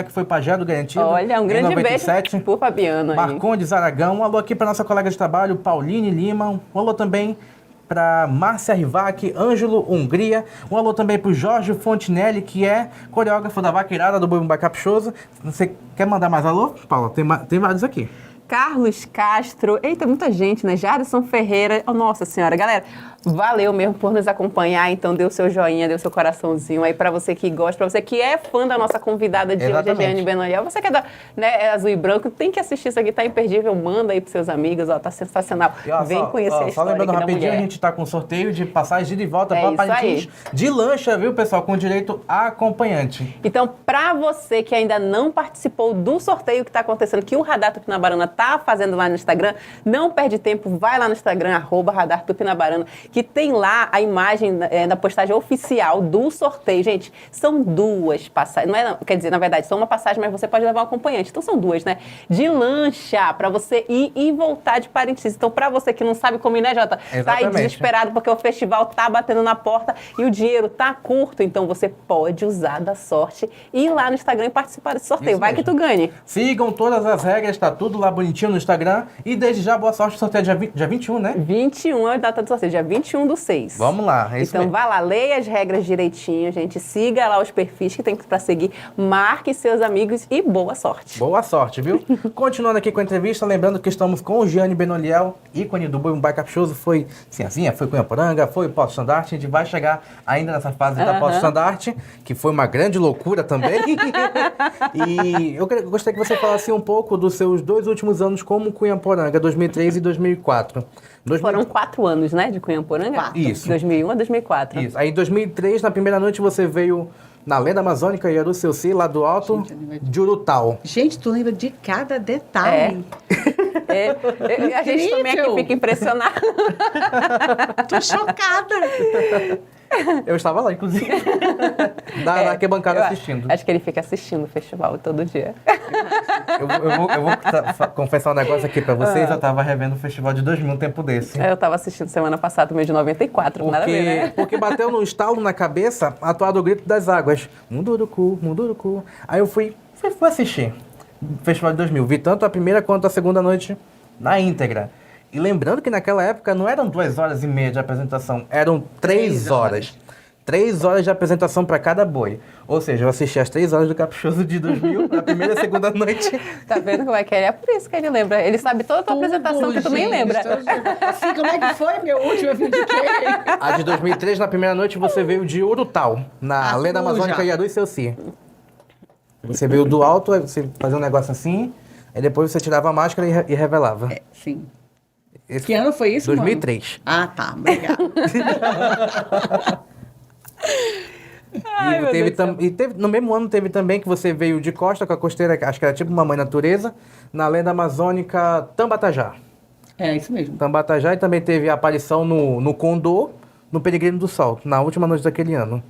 que foi pajé do Garantido. Olha, um grande em 97. beijo pro Fabiano aí. Marcondes Aragão, um alô aqui pra nossa colega de trabalho, Pauline Lima, um alô também para Márcia Rivac, Ângelo Hungria, um alô também para o Jorge Fontinelli, que é coreógrafo da Vaqueirada do Boi Bumbá Caprichoso. Você quer mandar mais alô, Paula? Tem vários aqui. Carlos Castro. Eita, muita gente, né? Jadson Ferreira. Oh, nossa senhora, galera. Valeu mesmo por nos acompanhar. Então, dê o seu joinha, dê o seu coraçãozinho aí pra você que gosta, pra você que é fã da nossa convidada de hoje, a Giane Benoliel. Você que é, é azul e branco, tem que assistir isso aqui, tá imperdível. Manda aí pros seus amigos, ó, tá sensacional. E, vem conhecer a história só lembrando aqui da rapidinho, mulher. a gente tá com sorteio de passagem de ida e volta É pra isso Parintins aí. de lancha, viu, pessoal? Com direito a acompanhante. Então, pra você que ainda não participou do sorteio que tá acontecendo, que o Radar Tupinabarana tá fazendo lá no Instagram, não perde tempo, vai lá no Instagram, @Radar Tupinabarana, que tem lá a imagem da postagem oficial do sorteio. Gente, são 2 passagens, quer dizer, na verdade, são uma passagem, mas você pode levar um acompanhante. Então, são 2, né? De lancha, pra você ir e voltar de Parintins. Então, pra você que não sabe como ir, né, Jota? Tá aí Exatamente. desesperado porque o festival tá batendo na porta e o dinheiro tá curto. Então, você pode usar da sorte e ir lá no Instagram e participar desse sorteio. Isso Vai mesmo. que tu ganhe. Sigam todas as regras, tá tudo lá bonitinho no Instagram. E desde já, boa sorte, sorteio dia 21, né? 21 é a data do sorteio, dia 21/6. Vamos lá, é isso Então mesmo. vai lá, leia as regras direitinho, gente. Siga lá os perfis que tem pra seguir. Marque seus amigos e boa sorte. Boa sorte, viu? Continuando aqui com a entrevista, lembrando que estamos com o Giane Benoliel, ícone do Boi Bumbá Caprichoso, foi Sinhazinha, foi Cunhaporanga, foi Porto-Estandarte, a gente vai chegar ainda nessa fase da Porto-Estandarte, que foi uma grande loucura também. E eu gostaria que você falasse um pouco dos seus 2 últimos anos como Cunhaporanga, 2003 e 2004. Foram 4 anos, né, de Cunhaporanga? 4. Isso. 2001 a 2004. Isso. Aí em 2003, na primeira noite, você veio na Lenda Amazônica e Aruceuci, lá do alto de Urutau. Gente, tu lembra de cada detalhe. A gente também aqui Incrível. fica impressionado. Tô chocada. Eu estava lá, inclusive, na arquibancada assistindo. Acho que ele fica assistindo o festival todo dia. Eu vou confessar um negócio aqui pra vocês. Eu tava revendo o festival de 2000 um tempo desse. Eu tava assistindo semana passada, mês de 94, nada a ver, né? Porque bateu no estalo na cabeça a toada do Grito das Águas. Munduruku, Munduruku. Aí eu fui assistir o festival de 2000. Vi tanto a primeira quanto a segunda noite na íntegra. E lembrando que naquela época não eram 2h30 de apresentação, eram 3 horas. 3 horas de apresentação para cada boi. Ou seja, eu assisti as 3 horas do Caprichoso de 2000, na primeira e segunda noite. Tá vendo como é que ele é? Por isso que ele lembra. Ele sabe toda a tua apresentação que tu nem lembra. Assim, como é que foi meu último? Eu vim de quê? A de 2003, na primeira noite, você veio de Urutau, na Lenda Amazônica e Aruceuci. Você veio do alto, aí você fazia um negócio assim, aí depois você tirava a máscara e revelava. Sim. Esse Que ano foi isso, 2003. mano? Ah, tá. Obrigada. Ai, meu Deus do céu. No mesmo ano teve também que você veio de costa com a costeira, acho que era tipo uma mãe natureza, na Lenda Amazônica Tambatajá. É, isso mesmo. Tambatajá, e também teve a aparição no Condô, no Peregrino do Sol, na última noite daquele ano.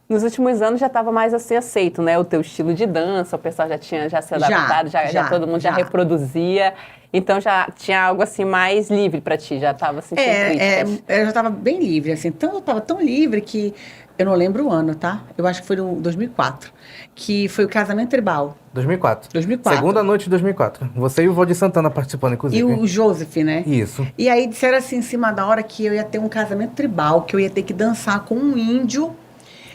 Nos últimos anos já estava mais assim aceito, né? O teu estilo de dança, o pessoal já tinha se adaptado, já todo mundo já reproduzia. Então já tinha algo assim mais livre para ti, já estava assim, sem críticas. Eu já estava bem livre, assim. Então eu estava tão livre que eu não lembro o ano, tá? Eu acho que foi no 2004, que foi o casamento tribal. 2004. 2004. Segunda noite de 2004. Você e o Valdir Santana participando, inclusive. E o Joseph, né? Isso. E aí disseram assim, em cima da hora, que eu ia ter um casamento tribal, que eu ia ter que dançar com um índio.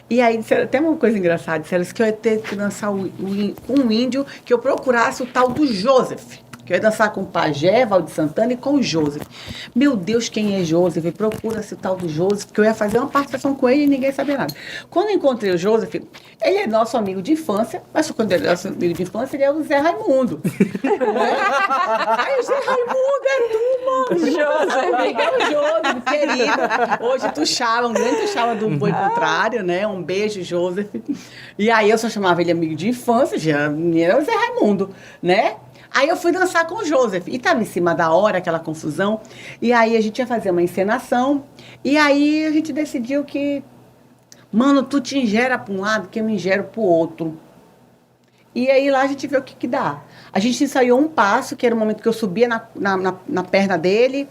E aí disseram até uma coisa engraçada, disseram que eu ia ter que dançar com um índio, que eu procurasse o tal do Joseph. Que eu ia dançar com o Pajé, Valdir Santana e com o Joseph. Meu Deus, quem é Joseph? Procura-se o tal do Joseph, porque eu ia fazer uma participação com ele e ninguém sabia nada. Quando eu encontrei o Joseph, ele é nosso amigo de infância, mas quando ele é nosso amigo de infância, ele é o Zé Raimundo. Aí o Zé Raimundo é tu, mano. Joseph. É o Joseph, querido. Hoje tu chama, um grande chama do boi contrário, né? Um beijo, Joseph. E aí eu só chamava ele amigo de infância, já era o Zé Raimundo, né? Aí eu fui dançar com o Joseph. E tava em cima da hora, aquela confusão. E aí a gente ia fazer uma encenação. E aí a gente decidiu que... Mano, tu te ingera para um lado, que eu me ingero pro outro. E aí lá a gente vê o que dá. A gente ensaiou um passo, que era o momento que eu subia na perna dele.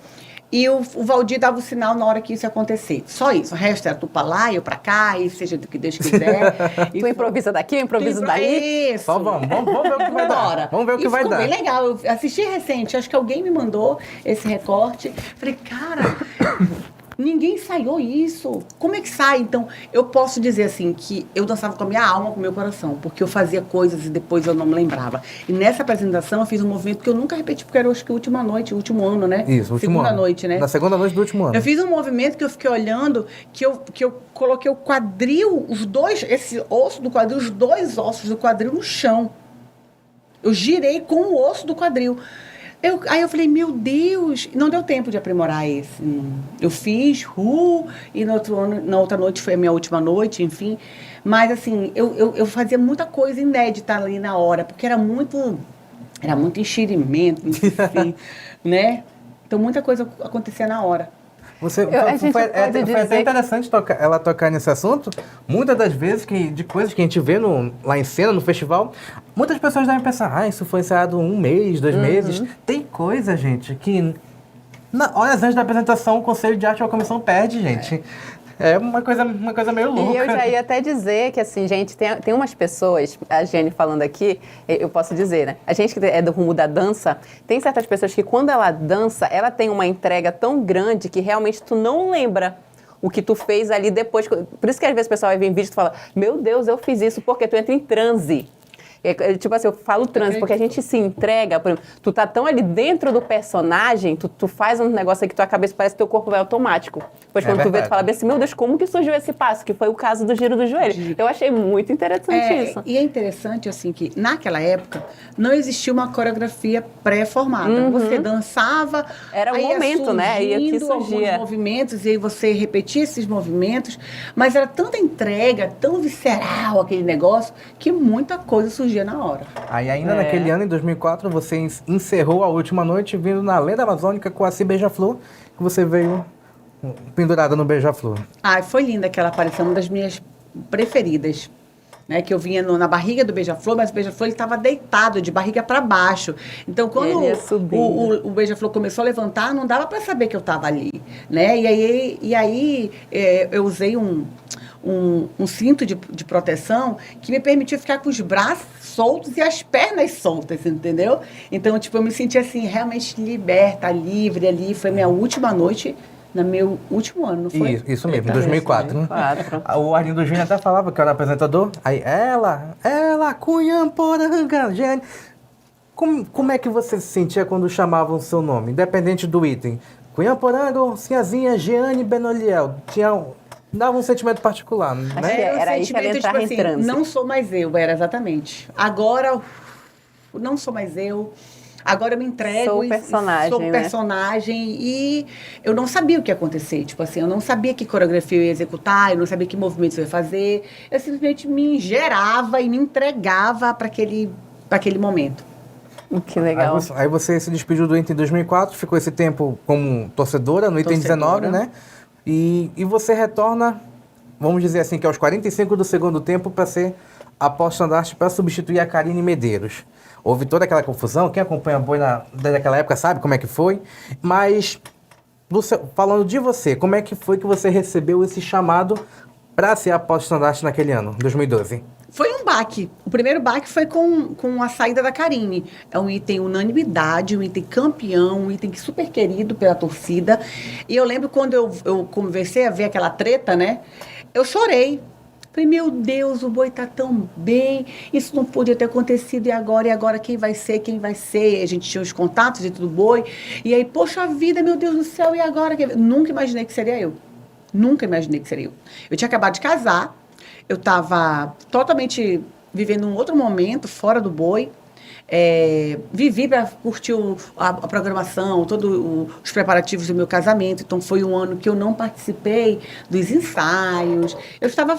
E o Valdir dava o sinal na hora que isso ia acontecer. Só isso. O resto era tu pra lá, eu pra cá, e seja do que Deus quiser. Tu improvisa daqui, eu improviso daí. Isso. Só vamos ver o que vai dar. Bora. Vamos ver o que vai ficou dar. bem legal. Eu assisti recente, acho que alguém me mandou esse recorte. Falei, cara, ninguém ensaiou isso. Como é que sai? Então, eu posso dizer assim, que eu dançava com a minha alma, com o meu coração, porque eu fazia coisas e depois eu não me lembrava. E nessa apresentação eu fiz um movimento que eu nunca repeti, porque era acho que a última noite, o último ano, né? Isso, último segunda ano. noite, né? Na segunda noite do último ano. Eu fiz um movimento que eu fiquei olhando, que eu coloquei o quadril, os dois, esse osso do quadril, os dois ossos do quadril no chão. Eu girei com o osso do quadril. Aí eu falei, meu Deus, não deu tempo de aprimorar esse. Eu fiz, e no outro ano, na outra noite foi a minha última noite, enfim. Mas, assim, eu fazia muita coisa inédita ali na hora, porque era muito enxerimento, assim, né? Então, muita coisa acontecia na hora. Foi até interessante ela tocar nesse assunto. Muitas das vezes, de coisas que a gente vê lá em cena, no festival, muitas pessoas devem pensar, isso foi ensaiado 1 mês, 2 meses. Tem coisa, gente, que horas antes da apresentação, o Conselho de Arte ou a comissão perde, gente. É uma coisa meio louca. E eu já ia até dizer que, assim, gente, tem umas pessoas, a Jenny falando aqui, eu posso dizer, né? A gente que é do rumo da dança, tem certas pessoas que quando ela dança, ela tem uma entrega tão grande que realmente tu não lembra o que tu fez ali depois. Por isso que às vezes o pessoal vai ver em vídeo e fala, meu Deus, eu fiz isso porque tu entra em transe. Tipo assim, eu falo transe, porque a gente se entrega, por exemplo, tu tá tão ali dentro do personagem, tu faz um negócio aí que tua cabeça parece que teu corpo vai automático. Depois quando tu vê, tu fala bem assim, meu Deus, como que surgiu esse passo? Que foi o caso do giro do joelho. Eu achei muito interessante isso. E é interessante, assim, que naquela época não existia uma coreografia pré-formada. Você dançava... Era um momento, né? E aqui surgia alguns movimentos, e aí você repetia esses movimentos, mas era tanta entrega, tão visceral aquele negócio, que muita coisa surgia na hora. Aí ainda naquele ano, em 2004, você encerrou a última noite vindo na Lenda Amazônica com a Si Beija-Flor, que você veio pendurada no Beija-Flor. Foi linda aquela aparição, uma das minhas preferidas. Né, que eu vinha na barriga do Beija-Flor, mas o Beija-Flor estava deitado, de barriga para baixo. Então, quando o Beija-Flor começou a levantar, não dava para saber que eu estava ali. Né? E aí eu usei um cinto de proteção que me permitia ficar com os braços soltos e as pernas soltas, entendeu? Então, tipo, eu me senti assim, realmente liberta, livre ali. Foi minha última noite no meu último ano, não foi? Isso mesmo, em 2004. Né? O Arlindo Júnior até falava que era apresentador. Aí ela, Cunhamporanga, Jenny. Como é que você se sentia quando chamavam o seu nome, independente do item? Cunhamporanga, Sinhazinha, Jeane Benoliel. Dava um sentimento particular, né? Era aí que ela entrava em transe. Não sou mais eu, era exatamente. Agora, não sou mais eu. Agora eu me entrego. Sou personagem, e eu não sabia o que ia acontecer. Tipo assim, eu não sabia que coreografia eu ia executar, eu não sabia que movimentos eu ia fazer. Eu simplesmente me gerava e me entregava para aquele momento. Que legal. Aí você se despediu do Item em 2004, ficou esse tempo como torcedora no Item 19, né? E você retorna, vamos dizer assim, que aos 45 do segundo tempo para ser a porta-estandarte para substituir a Karine Medeiros. Houve toda aquela confusão, quem acompanha a Boi desde aquela época sabe como é que foi, mas falando de você, como é que foi que você recebeu esse chamado para ser a porta-estandarte naquele ano, 2012? Foi um baque. O primeiro baque foi com a saída da Karine. É um item unanimidade, um item campeão, um item super querido pela torcida. E eu lembro quando eu comecei a ver aquela treta, né? Eu chorei. Falei, meu Deus, o Boi tá tão bem, isso não podia ter acontecido, e agora quem vai ser? A gente tinha os contatos dentro do Boi. E aí, poxa vida, meu Deus do céu, e agora? Nunca imaginei que seria eu. Eu tinha acabado de casar. Eu estava totalmente vivendo um outro momento, fora do Boi. Vivi para curtir a programação, todos os preparativos do meu casamento. Então, foi um ano que eu não participei dos ensaios. Eu estava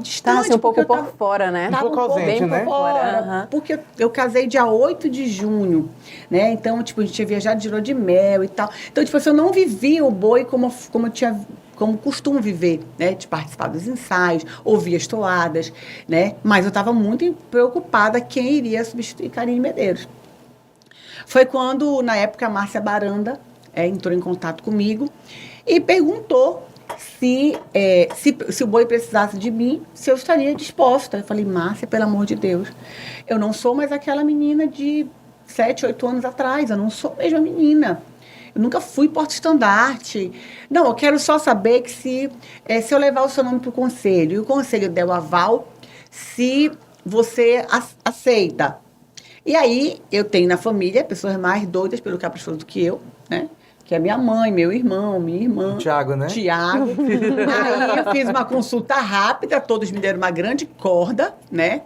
distante. Assim, um pouco por fora, né? Um pouco ausente, né? Porque eu casei dia 8 de junho, né? Então, tipo, a gente tinha viajado de lua de mel e tal. Então, tipo, eu não vivia o Boi como costumo viver, né? De participar dos ensaios, ouvir as toadas, né? Mas eu estava muito preocupada quem iria substituir Karine Medeiros. Foi quando, na época, a Márcia Baranda entrou em contato comigo e perguntou se o Boi precisasse de mim, se eu estaria disposta. Eu falei, Márcia, pelo amor de Deus, eu não sou mais aquela menina de 7, 8 anos atrás, eu não sou a mesma menina. Eu nunca fui porta-estandarte. Não, eu quero só saber que se eu levar o seu nome para o conselho e o conselho der o aval, se você aceita. E aí, eu tenho na família pessoas mais doidas pelo caprichoso do que eu, né? Que é minha mãe, meu irmão, minha irmã. Tiago, né? Tiago. Aí eu fiz uma consulta rápida, todos me deram uma grande corda, né?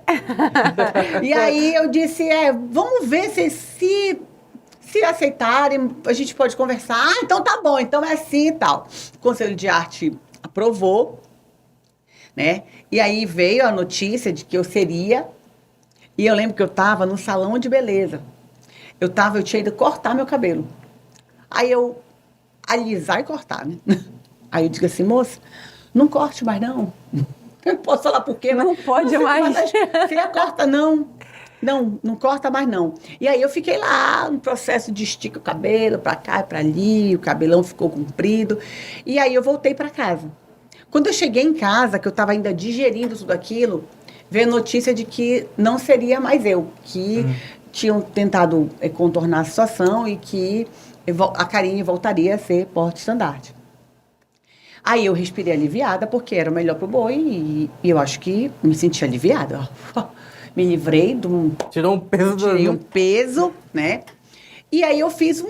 E aí eu disse, vamos ver se aceitarem, a gente pode conversar. Ah, então tá bom, então é assim e tal. O Conselho de Arte aprovou, né? E aí veio a notícia de que eu seria, e eu lembro que eu estava no salão de beleza. Eu tinha ido cortar meu cabelo. Aí eu alisar e cortar, né? Aí eu digo assim, moça, não corte mais não. Eu não posso falar por quê, mas... Não pode mais. Você corta, não. Não corta mais não. E aí eu fiquei lá no processo de estica o cabelo, pra cá e pra ali, o cabelão ficou comprido. E aí eu voltei pra casa. Quando eu cheguei em casa, que eu estava ainda digerindo tudo aquilo, veio a notícia de que não seria mais eu, que tinham tentado contornar a situação e que a Karine voltaria a ser porta-estandarte. Aí eu respirei aliviada, porque era o melhor pro boi, e eu acho que me senti aliviada. Me livrei de um... Tirou um peso. Tirei um peso, né? E aí eu fiz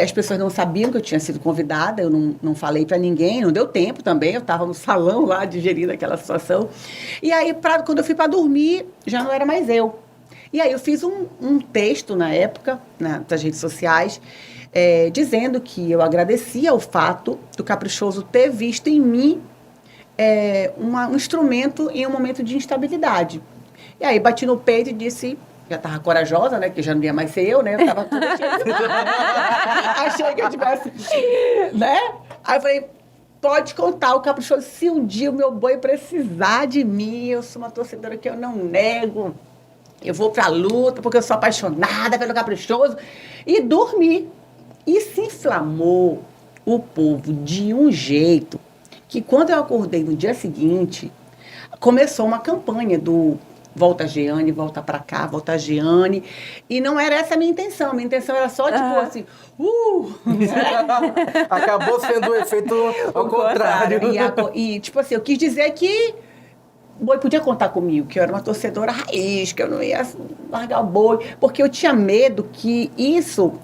as pessoas não sabiam que eu tinha sido convidada, eu não falei para ninguém, não deu tempo também, eu estava no salão lá digerindo aquela situação. E aí, quando eu fui para dormir, já não era mais eu. E aí eu fiz um texto na época, nas redes sociais, dizendo que eu agradecia o fato do Caprichoso ter visto em mim um instrumento em um momento de instabilidade. E aí bati no peito e disse, já estava corajosa, né, que já não ia mais ser eu, né, eu estava tudo achei que eu tivesse, né? Aí eu falei, pode contar, o Caprichoso, se um dia o meu boi precisar de mim, eu sou uma torcedora que eu não nego. Eu vou pra luta, porque eu sou apaixonada pelo Caprichoso. E dormi. E se inflamou o povo de um jeito que, quando eu acordei no dia seguinte, começou uma campanha do volta Jeane, volta pra cá, volta Jeane. E não era essa a minha intenção. Minha intenção era só, tipo assim, Acabou sendo o efeito ao contrário. E, tipo assim, eu quis dizer que o boi podia contar comigo, que eu era uma torcedora raiz, que eu não ia largar o boi, porque eu tinha medo que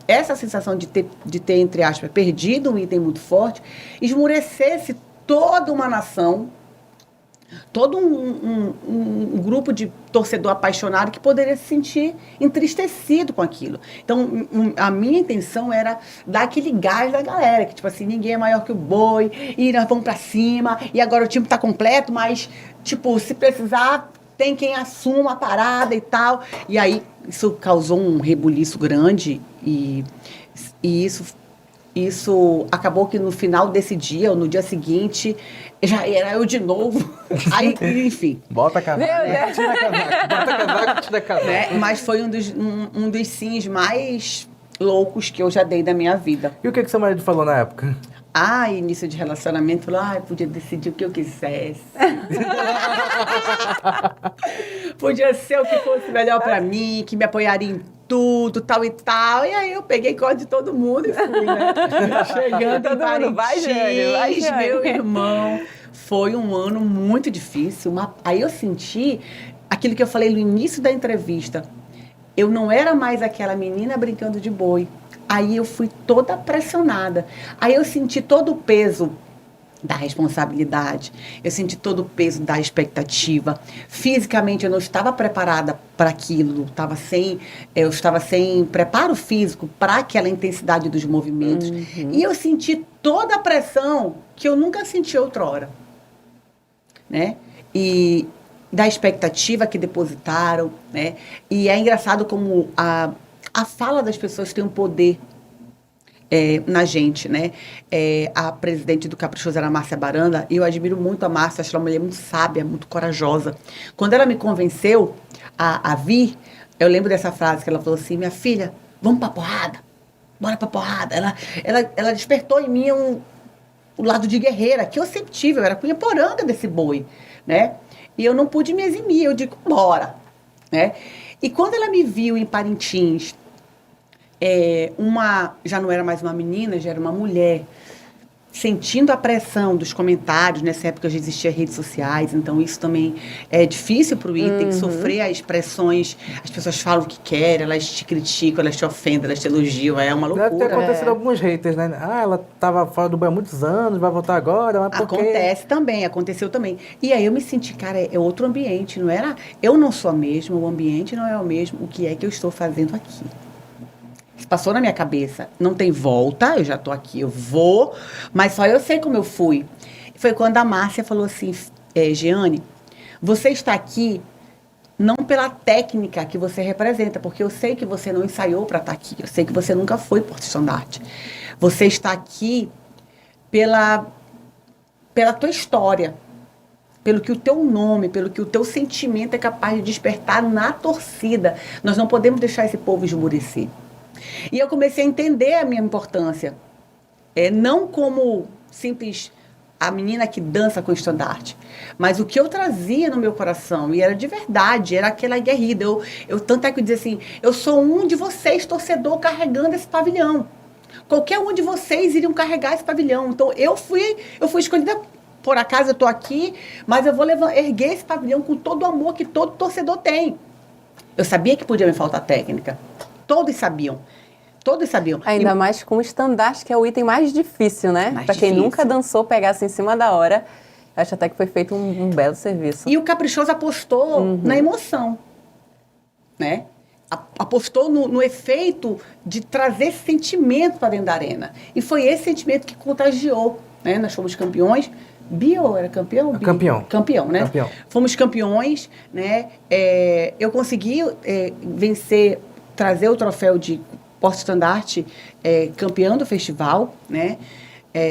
essa sensação de ter, entre aspas, perdido um item muito forte, esmurecesse toda uma nação, todo um grupo de torcedor apaixonado que poderia se sentir entristecido com aquilo. Então, a minha intenção era dar aquele gás da galera, que tipo assim, ninguém é maior que o boi, e nós vamos pra cima, e agora o time tá completo, mas, tipo, se precisar, tem quem assuma a parada e tal. E aí, isso causou um rebuliço grande, e isso acabou que no final desse dia, ou no dia seguinte, já era eu de novo. Aí, enfim. Bota casaco. Tira casaco. Bota casaco, tira casaco. Né? Mas foi um dos sims mais loucos que eu já dei da minha vida. E o que seu marido falou na época? Início de relacionamento, falou, eu podia decidir o que eu quisesse. Podia ser o que fosse melhor pra mim, que me apoiaria em tudo, tal e tal. E aí eu peguei corda de todo mundo e fui, né? Chegando em Parintins, meu irmão. Foi um ano muito difícil. Aí eu senti aquilo que eu falei no início da entrevista. Eu não era mais aquela menina brincando de boi. Aí eu fui toda pressionada. Aí eu senti todo o peso da responsabilidade. Eu senti todo o peso da expectativa. Fisicamente, eu não estava preparada para aquilo. Eu estava sem preparo físico para aquela intensidade dos movimentos. Uhum. E eu senti toda a pressão que eu nunca senti outrora. Né? E da expectativa que depositaram. Né? E é engraçado como a fala das pessoas tem um poder na gente, né? A presidente do Caprichoso era a Márcia Baranda, e eu admiro muito a Márcia, acho ela uma mulher muito sábia, muito corajosa. Quando ela me convenceu a vir, eu lembro dessa frase que ela falou assim, minha filha, vamos pra porrada, bora pra porrada. Ela despertou em mim o lado de guerreira, que eu sempre tive, eu era cunha-poranga desse boi, né? E eu não pude me eximir, eu digo, bora, né? E quando ela me viu em Parintins, já não era mais uma menina, já era uma mulher, sentindo a pressão dos comentários. Nessa época já existia redes sociais, então isso também é difícil para o item, sofrer as pressões. As pessoas falam o que querem, elas te criticam, elas te ofendem, elas te elogiam, é uma loucura. Deve ter acontecido alguns haters, né? Ela estava fora do banho há muitos anos, vai voltar agora, mas por quê? Aconteceu também. E aí eu me senti, cara, é outro ambiente, não era... Eu não sou a mesma, o ambiente não é o mesmo, o que é que eu estou fazendo aqui? Passou na minha cabeça, não tem volta, eu já tô aqui, eu vou, mas só eu sei como eu fui. Foi quando a Márcia falou assim, Jeane, você está aqui não pela técnica que você representa, porque eu sei que você não ensaiou para estar aqui, eu sei que você nunca foi porta-estandarte. Você está aqui pela tua história, pelo que o teu nome, pelo que o teu sentimento é capaz de despertar na torcida. Nós não podemos deixar esse povo esmorecer. E eu comecei a entender a minha importância. Não como simples a menina que dança com estandarte, mas o que eu trazia no meu coração, e era de verdade, era aquela guerrida. Tanto é que eu dizia assim, eu sou um de vocês, torcedor, carregando esse pavilhão. Qualquer um de vocês iriam carregar esse pavilhão. Então, eu fui escolhida, por acaso eu estou aqui, mas eu vou erguer esse pavilhão com todo o amor que todo torcedor tem. Eu sabia que podia me faltar técnica. Todos sabiam. Ainda mais com o estandarte, que é o item mais difícil, né? Para quem nunca dançou, pegasse em cima da hora, acho até que foi feito um belo serviço. E o Caprichoso apostou na emoção, né? Apostou no efeito de trazer esse sentimento para dentro da arena. E foi esse sentimento que contagiou, né? Nós fomos campeões. Bio era campeão? Campeão, né? Campeão. Fomos campeões, né? Eu consegui trazer o troféu de porta-estandarte campeão do festival, né?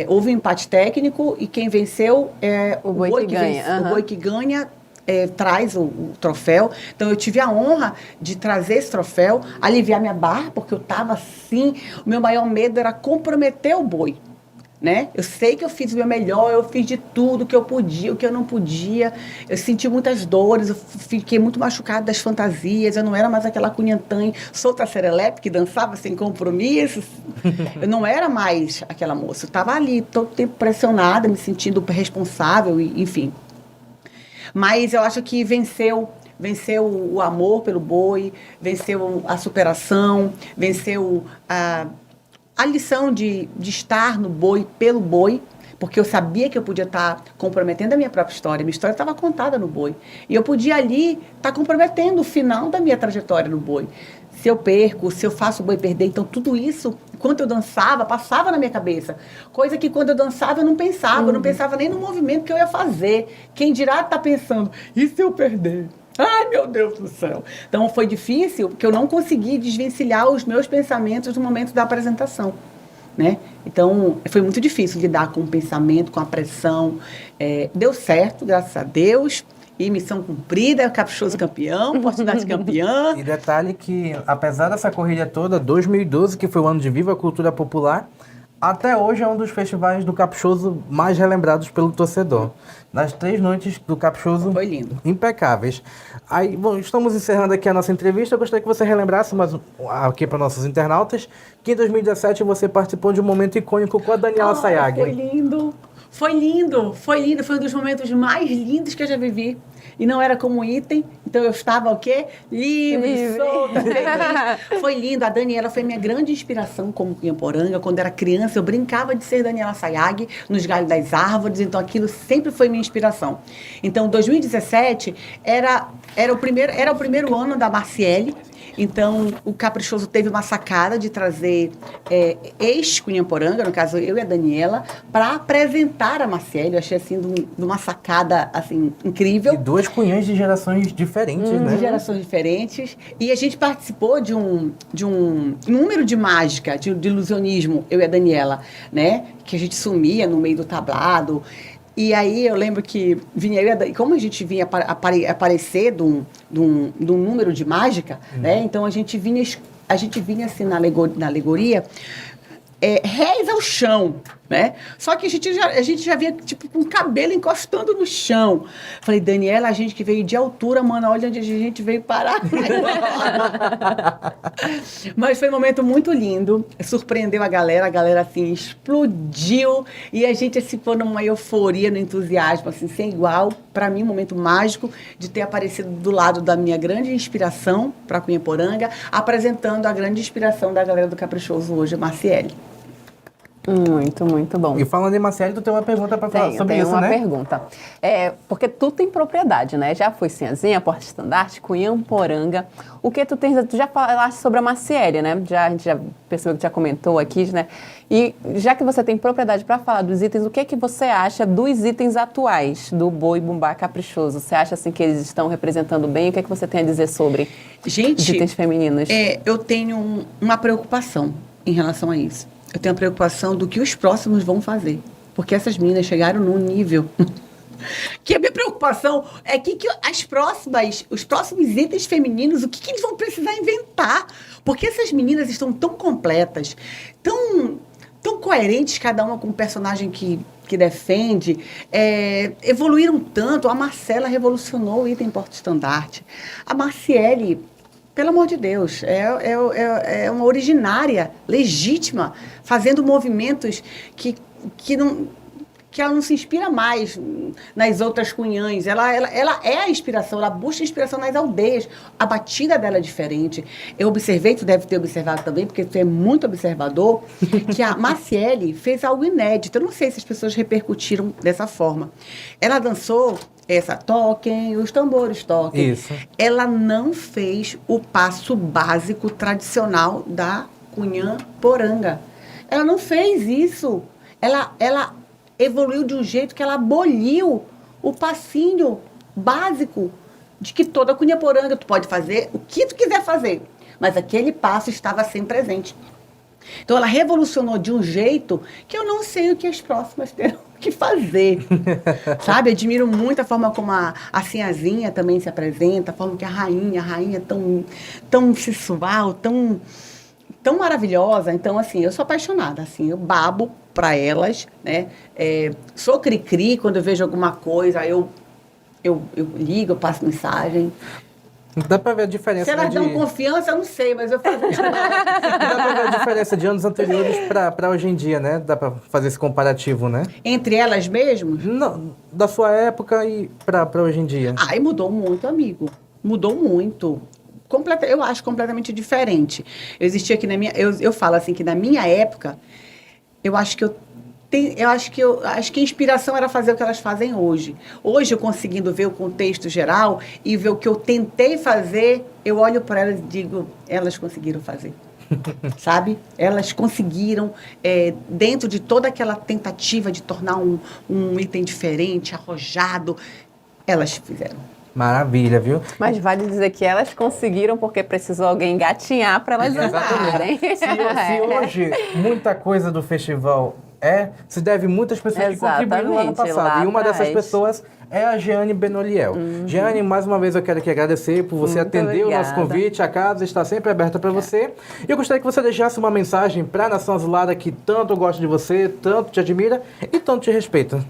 Houve um empate técnico e quem venceu o boi que ganha. O boi que ganha traz o troféu. Então, eu tive a honra de trazer esse troféu, aliviar minha barra, porque eu estava assim, o meu maior medo era comprometer o boi. Né? Eu sei que eu fiz o meu melhor, eu fiz de tudo que eu podia, o que eu não podia. Eu senti muitas dores, eu fiquei muito machucada das fantasias, eu não era mais aquela cunhantã solta serelepe que dançava sem compromissos. Eu não era mais aquela moça, eu estava ali todo o tempo pressionada, me sentindo responsável, enfim. Mas eu acho que venceu o amor pelo boi, venceu a superação, venceu a lição de estar no boi, pelo boi, porque eu sabia que eu podia estar comprometendo a minha própria história. Minha história estava contada no boi. E eu podia ali estar comprometendo o final da minha trajetória no boi. Se eu perco, se eu faço o boi perder. Então, tudo isso, enquanto eu dançava, passava na minha cabeça. Coisa que quando eu dançava, eu não pensava. Eu não pensava nem no movimento que eu ia fazer. Quem dirá tá pensando, e se eu perder? Ai, meu Deus do céu. Então, foi difícil, porque eu não consegui desvencilhar os meus pensamentos no momento da apresentação, né? Então, foi muito difícil lidar com o pensamento, com a pressão. Deu certo, graças a Deus. E missão cumprida, Caprichoso campeão, Porta-estandarte campeã. E detalhe que, apesar dessa corrida toda, 2012, que foi o ano de Viva a Cultura Popular, até hoje é um dos festivais do Caprichoso mais relembrados pelo torcedor. Nas 3 noites do Caprichoso, foi lindo, impecáveis. Aí, bom, estamos encerrando aqui a nossa entrevista. Eu gostaria que você relembrasse, mas aqui para nossos internautas, que em 2017 você participou de um momento icônico com a Daniela Sayag. Foi lindo. Foi um dos momentos mais lindos que eu já vivi. E não era como item, então eu estava o quê? Livre. Solta, feliz. Foi lindo. A Daniela foi minha grande inspiração como cunhamporanga. Quando era criança, eu brincava de ser Daniela Sayag nos galhos das árvores, então aquilo sempre foi minha inspiração. Então, 2017 era o primeiro ano da Marciele. Então, o Caprichoso teve uma sacada de trazer ex-cunhamporanga, no caso eu e a Daniela, para apresentar a Marciele. Eu achei assim, de uma sacada assim, incrível. E 2 cunhãs de gerações diferentes, né? De gerações diferentes. E a gente participou de um número de mágica, de ilusionismo, eu e a Daniela, né? Que a gente sumia no meio do tablado. E aí eu lembro que vinha eu e a, como a gente vinha aparecer de um número de mágica, né? Então a gente vinha assim na alegoria rés ao chão, né? Só que a gente já via, tipo, com o cabelo encostando no chão. Falei, Daniela, a gente que veio de altura, mano, olha onde a gente veio parar. Mas foi um momento muito lindo, surpreendeu a galera assim, explodiu, e a gente assim, foi numa euforia, no entusiasmo, assim, sem igual. Para mim, um momento mágico de ter aparecido do lado da minha grande inspiração para Cunhaporanga, apresentando a grande inspiração da galera do Caprichoso hoje, a Marciele. Muito, muito bom. E falando em Marciele, tu tem uma pergunta para falar sobre isso, né? Tenho uma pergunta. Porque tu tem propriedade, né? Já foi Sinhazinha, Porta-Estandarte, Cunhaporanga. O que tu tens... Tu já falaste sobre a Marciele, né? A gente já percebeu que já comentou aqui, né? E já que você tem propriedade para falar dos itens, o que é que você acha dos itens atuais do Boi Bumbá Caprichoso? Você acha, assim, que eles estão representando bem? O que é que você tem a dizer sobre os itens femininos? Eu tenho uma preocupação em relação a isso. Eu tenho a preocupação do que os próximos vão fazer. Porque essas meninas chegaram num nível... que a minha preocupação é que os próximos itens femininos, o que eles vão precisar inventar? Porque essas meninas estão tão completas, tão coerentes, cada uma com um personagem que defende, evoluíram tanto. A Marcela revolucionou o item Porta-Estandarte. A Marciele... Pelo amor de Deus, é uma originária, legítima, fazendo movimentos que ela não se inspira mais nas outras cunhãs. Ela é a inspiração, ela busca inspiração nas aldeias. A batida dela é diferente. Eu observei, tu deve ter observado também, porque tu é muito observador, que a Marciele fez algo inédito. Eu não sei se as pessoas repercutiram dessa forma. Ela dançou... toquem, os tambores toquem. Isso. Ela não fez o passo básico tradicional da Cunhaporanga. Ela não fez isso. Ela evoluiu de um jeito que ela aboliu o passinho básico de que toda Cunhaporanga tu pode fazer o que tu quiser fazer. Mas aquele passo estava sempre presente. Então ela revolucionou de um jeito que eu não sei o que as próximas terão que fazer, sabe? Admiro muito a forma como a Sinhazinha também se apresenta, a forma que a rainha tão sensual, tão maravilhosa. Então, assim, eu sou apaixonada, assim, eu babo pra elas, né? Sou cri-cri quando eu vejo alguma coisa, eu ligo, eu passo mensagem. Dá pra ver a diferença. Se elas dão confiança, eu não sei, mas eu faço. Dá pra ver a diferença de anos anteriores pra hoje em dia, né? Dá pra fazer esse comparativo, né? Entre elas mesmas? Não, da sua época e pra hoje em dia. Ai, mudou muito, amigo. Mudou muito. Eu acho completamente diferente. Eu existia aqui na minha... Eu falo assim, que na minha época, eu acho que a inspiração era fazer o que elas fazem hoje. Hoje, eu conseguindo ver o contexto geral e ver o que eu tentei fazer, eu olho para elas e digo, elas conseguiram fazer. Sabe? Elas conseguiram, dentro de toda aquela tentativa de tornar um item diferente, arrojado, elas fizeram. Maravilha, viu? Mas vale dizer que elas conseguiram porque precisou alguém engatinhar para elas andarem. Se hoje muita coisa do festival se deve muitas pessoas que contribuíram lá no passado. E uma dessas pessoas é a Jeane Benoliel. Jeane, mais uma vez eu quero aqui agradecer por você atender o nosso convite. A casa está sempre aberta para você. E eu gostaria que você deixasse uma mensagem para a Nação Azulada que tanto gosta de você, tanto te admira e tanto te respeita.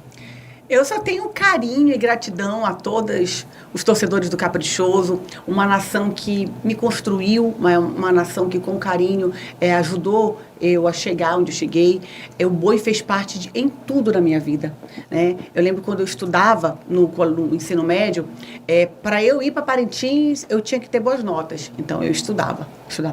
Eu só tenho carinho e gratidão a todos os torcedores do Caprichoso, uma nação que me construiu, uma nação que com carinho ajudou eu a chegar onde eu cheguei. O boi fez parte em tudo na minha vida, né? Eu lembro quando eu estudava no ensino médio, para eu ir para Parintins, eu tinha que ter boas notas. Então eu estudava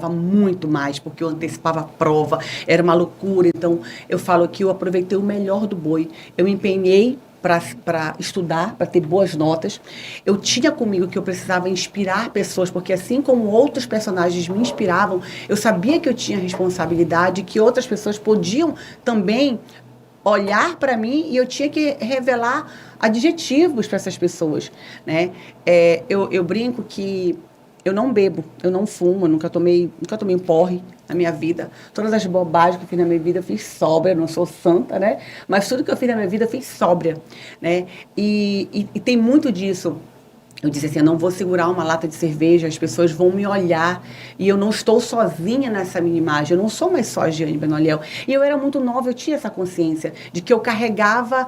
muito mais, porque eu antecipava a prova, era uma loucura. Então eu falo que eu aproveitei o melhor do boi. Eu me empenhei para estudar, para ter boas notas. Eu tinha comigo que eu precisava inspirar pessoas, porque assim como outros personagens me inspiravam, eu sabia que eu tinha responsabilidade, que outras pessoas podiam também olhar para mim e eu tinha que revelar adjetivos para essas pessoas, né? Eu brinco que eu não bebo, eu não fumo, eu nunca tomei um porre na minha vida. Todas as bobagens que eu fiz na minha vida, eu fiz sóbria, não sou santa, né? Mas tudo que eu fiz na minha vida, eu fiz sóbria, né? E tem muito disso. Eu disse assim, eu não vou segurar uma lata de cerveja, as pessoas vão me olhar e eu não estou sozinha nessa minha imagem, eu não sou mais só a Giane Benoliel. E eu era muito nova, eu tinha essa consciência de que eu carregava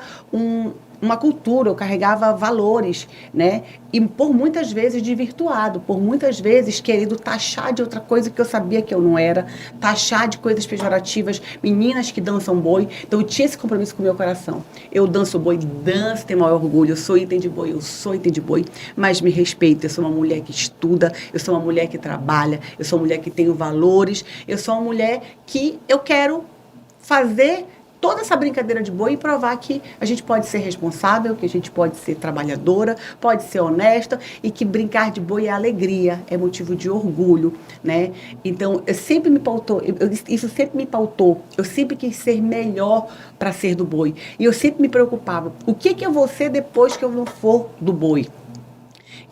uma cultura, eu carregava valores, né? E por muitas vezes desvirtuado, por muitas vezes querido taxar de outra coisa que eu sabia que eu não era, taxar de coisas pejorativas, meninas que dançam boi. Então eu tinha esse compromisso com o meu coração. Eu danço boi, danço, tenho maior orgulho, eu sou item de boi, mas me respeito, eu sou uma mulher que estuda, eu sou uma mulher que trabalha, eu sou uma mulher que tem valores, eu sou uma mulher que eu quero fazer toda essa brincadeira de boi e provar que a gente pode ser responsável, que a gente pode ser trabalhadora, pode ser honesta e que brincar de boi é alegria, é motivo de orgulho, né? Então, eu sempre me pautou, isso sempre me pautou, eu sempre quis ser melhor para ser do boi. E eu sempre me preocupava, o que eu vou ser depois que eu não for do boi?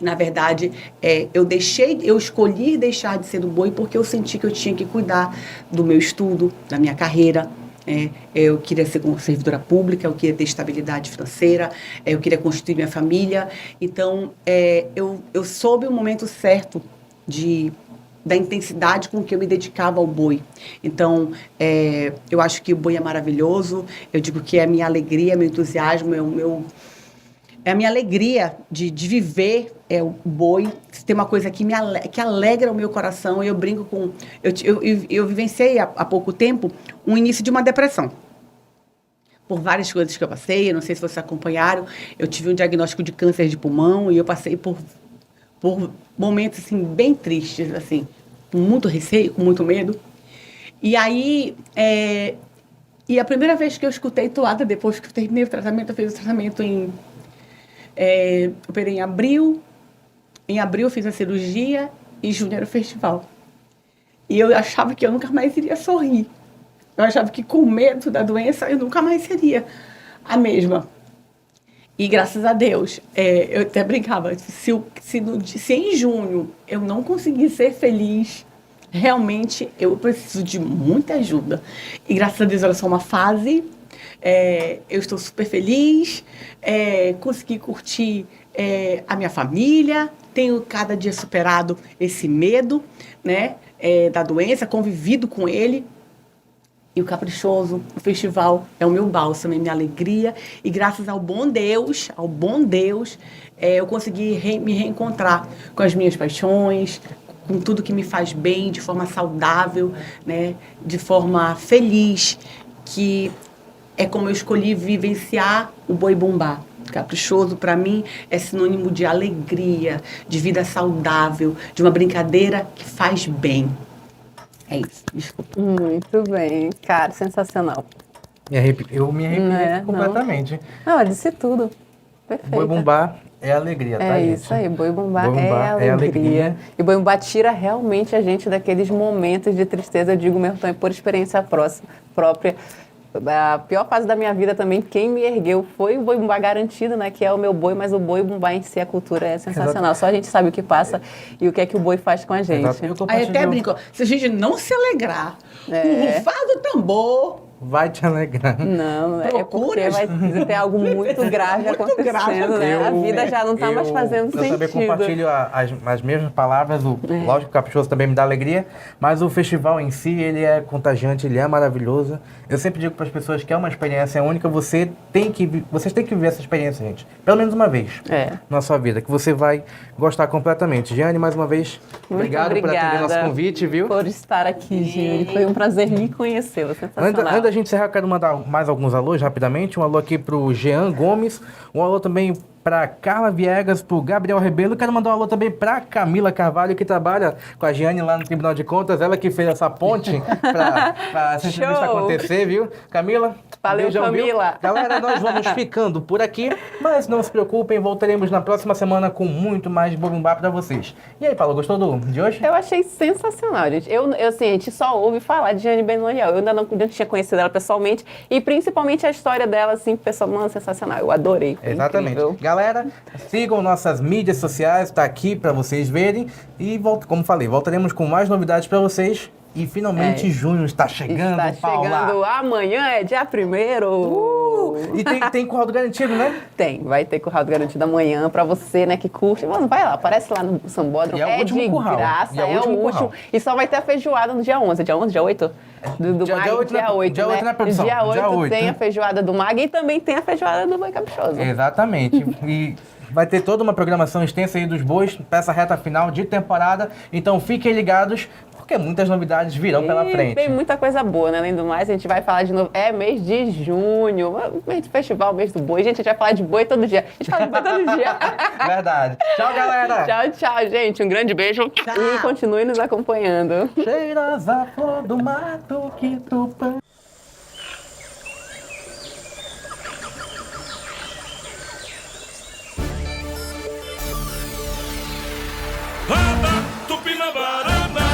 Na verdade, eu escolhi deixar de ser do boi porque eu senti que eu tinha que cuidar do meu estudo, da minha carreira. Eu queria ser servidora pública, eu queria ter estabilidade financeira, eu queria constituir minha família. Então, eu soube o momento certo da intensidade com que eu me dedicava ao boi. Então, eu acho que o boi é maravilhoso, eu digo que é a minha alegria, meu entusiasmo, é a minha alegria de viver o boi. Tem uma coisa que alegra o meu coração. Eu brinco com... Eu vivenciei há pouco tempo um início de uma depressão. Por várias coisas que eu passei, eu não sei se vocês acompanharam, eu tive um diagnóstico de câncer de pulmão e eu passei por momentos assim, bem tristes, assim, com muito receio, com muito medo. E aí... E a primeira vez que eu escutei toada, depois que eu terminei o tratamento, eu fiz o tratamento eu operei em abril eu fiz a cirurgia e junho era o festival. E eu achava que eu nunca mais iria sorrir. Eu achava que com medo da doença eu nunca mais seria a mesma. E graças a Deus, eu até brincava, se em junho eu não conseguir ser feliz, realmente eu preciso de muita ajuda. E graças a Deus era só uma fase. Eu estou super feliz, consegui curtir a minha família, tenho cada dia superado esse medo, né, da doença, convivido com ele. E o Caprichoso, o festival, é o meu bálsamo, é minha alegria. E graças ao bom Deus, eu consegui me reencontrar com as minhas paixões, com tudo que me faz bem, de forma saudável, né, de forma feliz, que é como eu escolhi vivenciar o boi bumbá. Caprichoso, para mim, é sinônimo de alegria, de vida saudável, de uma brincadeira que faz bem. É isso, desculpa. Muito bem, cara, sensacional. Eu me arrepio completamente. Não, eu disse tudo. Perfeito. Boi bumbá é alegria, tá, gente? É isso aí, boi bumbá é alegria. E boi bumbá tira realmente a gente daqueles momentos de tristeza, eu digo mesmo também por experiência própria. A pior fase da minha vida também, quem me ergueu foi o boi bumbá garantido, né? Que é o meu boi, mas o boi bumbá em si, a cultura é sensacional. Exato. Só a gente sabe o que passa e o que é que o boi faz com a gente. Aí até brinco, se a gente não se alegrar com o rufar do tambor... Vai te alegrar. Não, é porque vai ter algo muito grave acontecendo, né? A vida já não está mais fazendo sentido. Eu também compartilho as mesmas palavras, lógico que o Caprichoso também me dá alegria, mas o festival em si, ele é contagiante, ele é maravilhoso. Eu sempre digo para as pessoas que é uma experiência única, vocês têm que viver essa experiência, gente. Pelo menos uma vez na sua vida, que você vai gostar completamente. Giane, mais uma vez, obrigado por atender nosso convite, viu? Por estar aqui, Giane. Foi um prazer me conhecê-la, sensacional. Antes da gente encerrar, eu quero mandar mais alguns alôs rapidamente. Um alô aqui pro Jean Gomes, um alô também para Carla Viegas, pro Gabriel Rebelo. Quero mandar um alô também para Camila Carvalho, que trabalha com a Giane lá no Tribunal de Contas. Ela que fez essa ponte para essa entrevista acontecer, viu? Camila, valeu, beijão, Camila. Viu? Galera, nós vamos ficando por aqui, mas não se preocupem, voltaremos na próxima semana com muito mais Boi Bumbá para vocês. E aí, Paulo, gostou de hoje? Eu achei sensacional, gente. Assim, a gente só ouve falar de Giane Benoliel. Eu ainda não tinha conhecido ela pessoalmente e principalmente a história dela, assim, pessoal, mano, sensacional. Eu adorei. Exatamente. Incrível. Galera, sigam nossas mídias sociais, tá aqui para vocês verem. E, como falei, voltaremos com mais novidades para vocês. E finalmente junho está chegando, Paula. Está chegando, amanhã é dia 1º. E tem curral do garantido, né? Tem, vai ter curral do garantido amanhã pra você, né, que curte. Mano, vai lá, aparece lá no Sambódromo. E é o último de curral. graça, E é o é o último último. curral. E só vai ter a feijoada no dia 11. Dia 11, dia 8? Do Dia Mag, 8, dia 8, dia né? 8 na produção. Dia 8 Dia 8. tem a feijoada do Mag e também tem a feijoada do Boi Caprichoso. Exatamente. E vai ter toda uma programação extensa aí dos bois para essa reta final de temporada. Então fiquem ligados, porque muitas novidades virão pela E frente. tem muita coisa boa, né? Além do mais, a gente vai falar de novo. É mês de junho, mês do festival, mês do boi. Gente, a gente vai falar de boi todo dia. A gente fala de boi todo dia. Verdade. Tchau, galera. Tchau, tchau, gente. Um grande beijo. Tchau. E continue nos acompanhando. Cheiras a flor do mato que tu Roda Tupinavarana.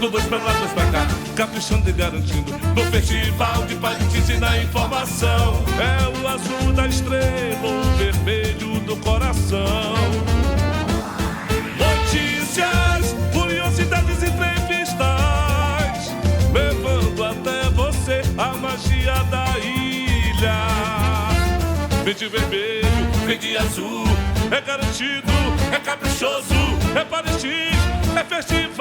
Do dois pra lá, dois pra cá, caprichando e garantindo. No festival de Parintins na informação. É o azul da estrela, o vermelho do coração. Notícias, curiosidades e entrevistas, levando até você a magia da ilha. Verde vermelho, verde azul, é garantido, é caprichoso, é Parintins, é festival.